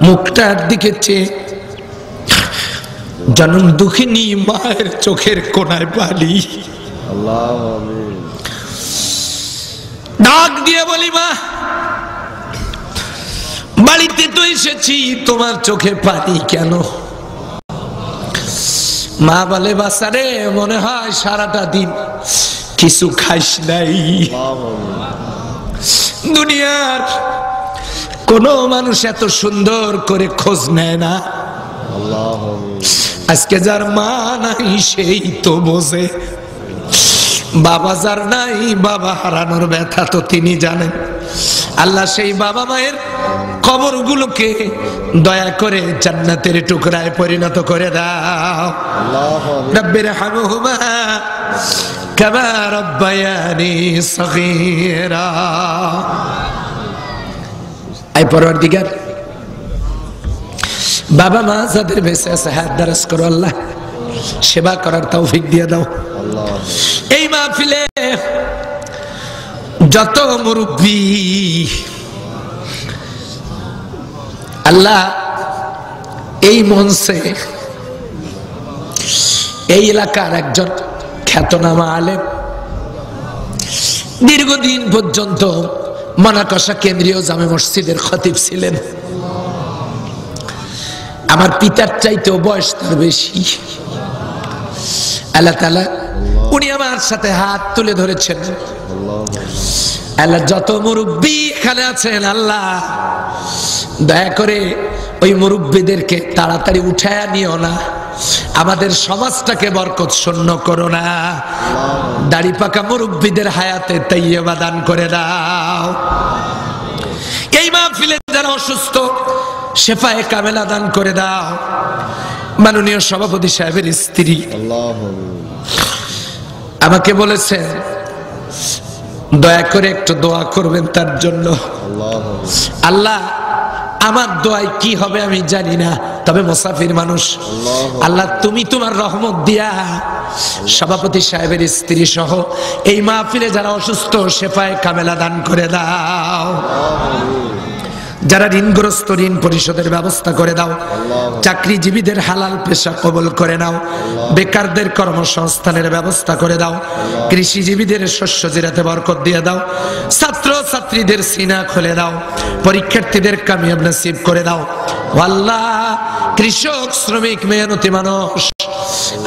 মুখটার দিকে চেয়ে জনম দুঃখিনী মায়ের চোখের কোনায় পানি, ডাক দিয়ে বলি মা বাড়িতে তো এসেছি, তোমার চোখে পানি কেন? মা বলে বাসারে মনে হয় সারাটা দিন কিছু খাইস নাই। দুনিয়ার কোন মানুষ এত সুন্দর করে খোঁজ নেয় না, আজকে যার মা নাই সেই তো বোঝে, বাবা যার নাই বাবা হারানোর ব্যথা তো তিনি জানেন। আল্লাহ সেই বাবা মায়ের কবরগুলোকে দয়া করে জান্নাতের টুকরায় পরিণত করে দাও। রব্বির হামহুমা কামা রাব্বায়ানি সগীরা। আই পরওয়ারদিগার, বাবা মা যাদের বেঁচে আছে হায়াত দারাজ করো আল্লাহ, সেবা করার তৌফিক দিয়ে দাও। এই মাহফিলে যত মুরব্বী আল্লাহ, এই মঞ্চে এই এলাকার একজন খ্যাতনামা আলেম, দীর্ঘদিন পর্যন্ত মনাকষা কেন্দ্রীয় জামে মসজিদের খতিব ছিলেন। আমার পিতার চাইতেও বয়স তার বেশি। আল্লাহ তাআলা উনি আমার সাথে হাত তুলে ধরেছেন। আল্লাহ, যত মুরব্বী এখানে আছেন আল্লাহ, দয়া করে ওই মুরব্বীদেরকে তাড়াতাড়ি উঠায়া নিও না, আমাদের সমাজটাকে বরকত শূন্য করো না। দাড়ি পাকা মুরব্বীদের হায়াতে তাইয়্যিবা দান করে দাও। এই মাহফিলে যারা অসুস্থ শেফায়ে কামেলা দান করে দাও। মাননীয় সভাপতি সাহেবের স্ত্রী আমাকে বলেছেন দয়া করে একটু দোয়া করবেন তার জন্য। আল্লাহ, আমার দোয়ায় কি হবে আমি জানি না, তবে মুসাফির মানুষ, আল্লাহ তুমি তোমার রহমত দিয়া সভাপতি সাহেবের স্ত্রী সহ এই মাহফিলে যারা অসুস্থ শেফায়ে কামেলা দান করে দাও। যারা ঋণগ্রস্ত ঋণ পরিশোধের ব্যবস্থা করে দাও। চাকরিজীবীদের হালাল পেশা কবুল করে নাও। বেকারদের কর্মসংস্থানের ব্যবস্থা করে দাও। কৃষিজীবীদের শস্য জিরাতে বরকত দিয়ে দাও। ছাত্র ছাত্রীদের সিনা খুলে দাও। পরীক্ষার্থীদের কামিয়াব নসিব করে দাও। আল্লাহ, কৃষক শ্রমিক মেহনতি মানুষ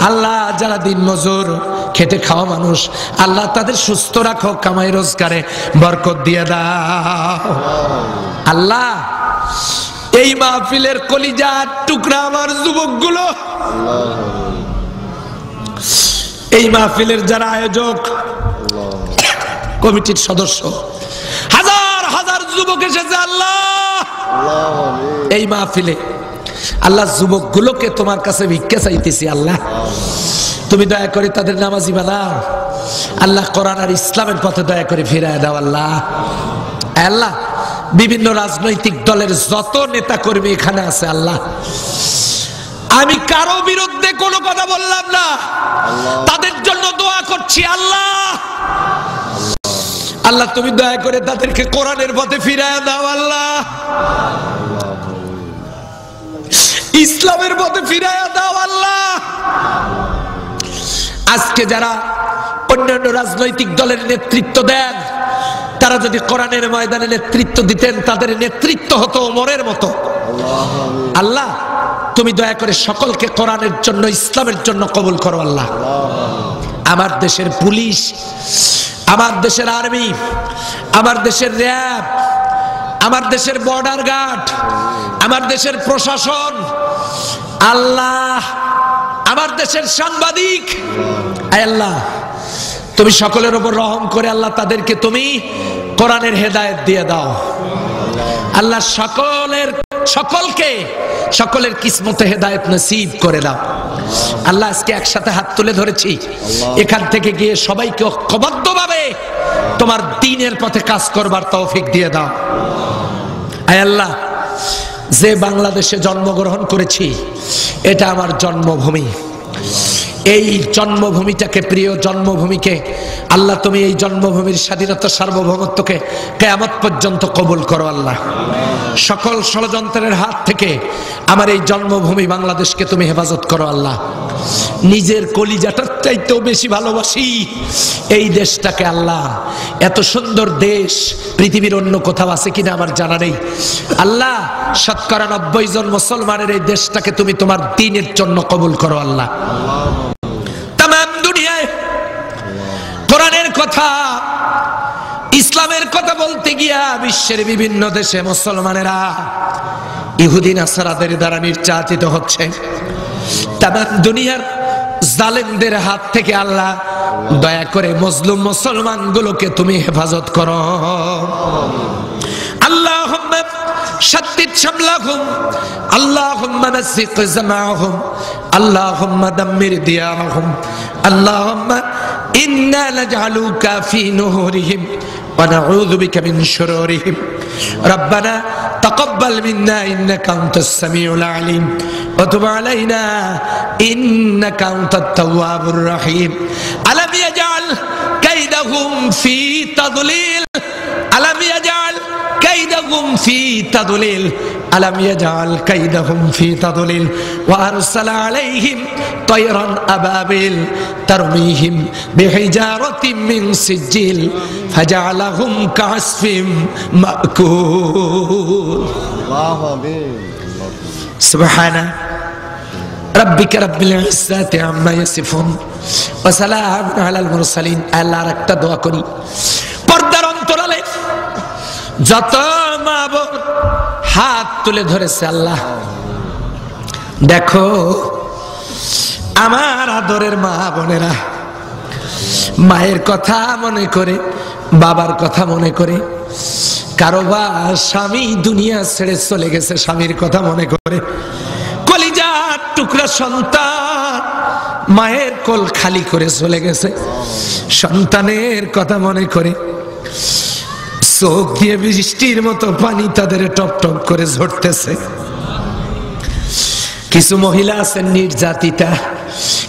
আল্লাহ, যারা দিন মজুর খেটে খাওয়া মানুষ আল্লাহ, তাদের সুস্থ রাখো, কামাই রোজগারে বরকত দিয়ে দাও। আল্লাহ, এই মাহফিলের কলিজার টুকরা আমার যুবকগুলো, এই মাহফিলের যারা আয়োজক কমিটির সদস্য, হাজার হাজার যুবক এসেছে আল্লাহ এই মাহফিলে। আল্লাহ, যুবকগুলোকে তোমার কাছে ভিক্ষা চাইতেছি আল্লাহ, তুমি দয়া করে তাদের নামাজি বানাও আল্লাহ। কোরআন আর ইসলামের পথে দয়া করে ফিরায় দাও আল্লাহ। আল্লাহ, বিভিন্ন রাজনৈতিক দলের যত নেতা কর্মী এখানে আছে আল্লাহ, আমি কারো বিরুদ্ধে কোনো কথা বললাম না, তাদের জন্য দোয়া করছি আল্লাহ। আল্লাহ, তুমি দয়া করে তাদেরকে কোরআনের পথে ফিরায় দাও আল্লাহ, ইসলামের পথে ফিরায় দাও আল্লাহ। আজকে যারা অন্যান্য রাজনৈতিক দলের নেতৃত্ব দেন, তারা যদি কোরআনের ময়দানে নেতৃত্ব দিতেন, তাদের নেতৃত্ব হতো ওমরের মতো। আল্লাহ, তুমি দয়া করে সকলকে কোরআনের জন্য ইসলামের জন্য কবুল করো আল্লাহ। আমার দেশের পুলিশ, আমার দেশের আর্মি, আমার দেশের র্যাব, আমার দেশের বর্ডার গার্ড, আমার দেশের প্রশাসন আল্লাহ, আমার দেশের সাংবাদিক আল্লাহ, তুমি সকলের উপর রহম করে আল্লাহ তাদেরকে তুমি কোরআনের হেদায়েত দিয়ে দাও আল্লাহ। সকলের কিসমতে হেদায়েত নসিব করে দাও আল্লাহ। আজকে একসাথে হাত তুলে ধরেছি, এখান থেকে গিয়ে সবাইকে ঐক্যবদ্ধভাবে তোমার দ্বীনের পথে কাজ করবার তৌফিক দিয়ে দাও আয় আল্লাহ। যে বাংলাদেশে জন্মগ্রহণ করেছি, এটা আমার জন্মভূমি। এই জন্মভূমিটাকে, প্রিয় জন্মভূমিকে আল্লাহ তুমি এই জন্মভূমির স্বাধীনতা সার্বভৌমত্বকে কিয়ামত পর্যন্ত কবুল করো আল্লাহ। সকল ষড়যন্ত্রের হাত থেকে আমার এই জন্মভূমি বাংলাদেশকে তুমি হেফাজত করো আল্লাহ। নিজের কলিজাটার চাইতেও বেশি ভালোবাসি এই দেশটাকে আল্লাহ। এত সুন্দর দেশ পৃথিবীর অন্য কোথাও আছে কিনা আমার জানা নেই আল্লাহ। শতকরা 90 জন মুসলমানের এই দেশটাকে তুমি তোমার দ্বীনের জন্য কবুল করো আল্লাহ। তাম দুনিয়ায় কোরআনের কথা, ইসলামের কথা বলতে গিয়া বিশ্বের বিভিন্ন দেশে মুসলমানেরা ইহুদি নাসারাদের দ্বারা নির্যাতিত হচ্ছে। তাম দুনিয়ার জালেমদের হাত থেকে আল্লাহ দয়া করে মজলুম মুসলমানগুলোকে তুমি হেফাজত করো আল্লাহুম্মা শাদ্দিদ শামলাহুম, আল্লাহুম্মা মাসসিক জামাহুম, আল্লাহুম্মা দাম্মির দিয়ারহুম, আল্লাহুম্মা ইন্না নাজআলুকা ফি নুহুরিহিম ওয়া নাউযু বিকা মিন শুরুরিহিম। রব্বানা তাকাব্বাল মিন্না ইন্নাকা আনতাস সামিউল আলিম ওয়া তুব আলাইনা ইন্নাকা আনতাত তাওয়াবুর রহিম আলাম ইয়াজআল কাইদাহুম ফি তাদলিল আলাম ইয়াজআল কাইদাহুম ফি তাদলিল আলাম ইয়াজআল কাইদাহুম ফি তাদলিল ওয়া আরসালা আলাইহিম তায়রান আবাবিল তারমিহিম বিহিজারাতিন মিন সিজিল ফাজআলাহুম কাসফিম মাকুল আল্লাহু আকবার সুবহানা রাব্বিকা রাব্বিল ইজ্জাতি আম্মা ইয়াসিফুন ওয়া সালামুন আলাল মুরসালিন। আল্লাহর একটা দোয়া করি, পর্দার অন্তরালে যত মা বোন হাত তুলে ধরেছে, আল্লাহ দেখো আমার আদরের মা বোনেরা মায়ের কথা মনে করে, বাবার কথা মনে করে, কারো বা স্বামী দুনিয়া ছেড়ে চলে গেছে, স্বামীর কথা মনে করে, কলিজার টুকরা সন্তান মায়ের কোল খালি করে চলে গেছে, সন্তানের কথা মনে করে চোখ দিয়ে বৃষ্টির মতো পানি তাদের টপ টপ করে ঝরতেছে। কিছু মহিলা আছেন নির্যাতিতা,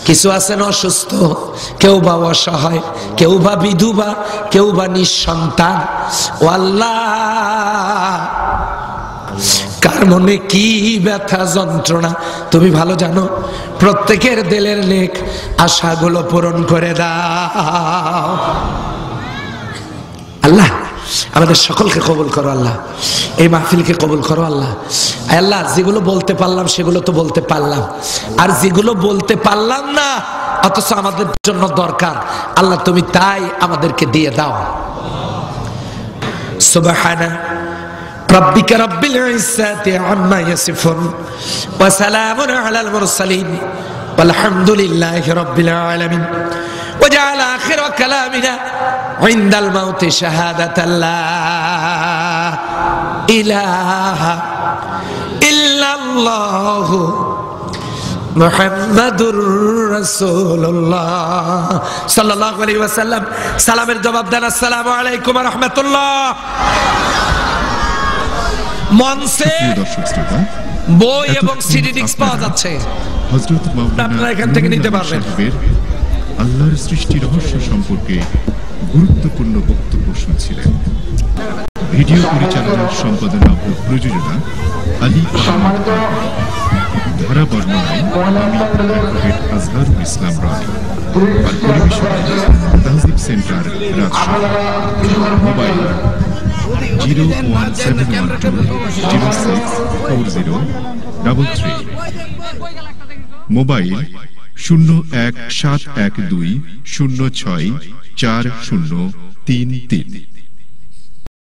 কিছু আছেন অসুস্থ, কেউ বা অসহায়, কেউ বা বিধবা, কেউ বা নিঃসন্তান। ও আল্লাহ, কার মনে কি ব্যথা যন্ত্রণা তুমি ভালো জানো। প্রত্যেকের দিলের নেক আশাগুলো পূরণ করে দাও আল্লাহ। আমাদের সকলকে কবুল করো আল্লাহ, এই মাহফিলকে কবুল করো আল্লাহ। আল্লাহ যেগুলো বলতে পারলাম সেগুলো তো বলতে পারলাম, আর যেগুলো বলতে পারলাম না অথচ আমাদের জন্য দরকার, আল্লাহ তুমি তাই আমাদেরকে দিয়ে দাও। সুবহানা রাব্বিকা রাব্বিল ইজ্জাতি আম্মা ইয়াসিফুন ওয়া সালামুন আলাল মুরসালিন ওয়ালহামদুলিল্লাহি রাব্বিল আলামিন। وجعل آخر كلامنا عند الموت شهادة لا إله إلا الله محمد رسول الله صلى الله عليه وسلم। সালামের জবাব দেন আসসালামু আলাইকুম ওয়া রাহমাতুল্লাহ। মঞ্চে বই এবং সিডি ডিস্ক পাওয়া যাচ্ছে, আপনারা এখান থেকে নিতে পারবেন। আল্লাহর সৃষ্টি রহস্য সম্পর্কে গুরুত্বপূর্ণ বক্তব্য শুনছিলেন। ভিডিও পরিচালনা, সম্পাদনা ও প্রযোজনা আলী আহমদ, ধারা বর্ণনায় আমি অ্যাডভোকেট আজহারুল ইসলাম রানী, আর পরিবেশনা Tahzib center Rajshahi. Mobile 01712064033, mobile 017120640333।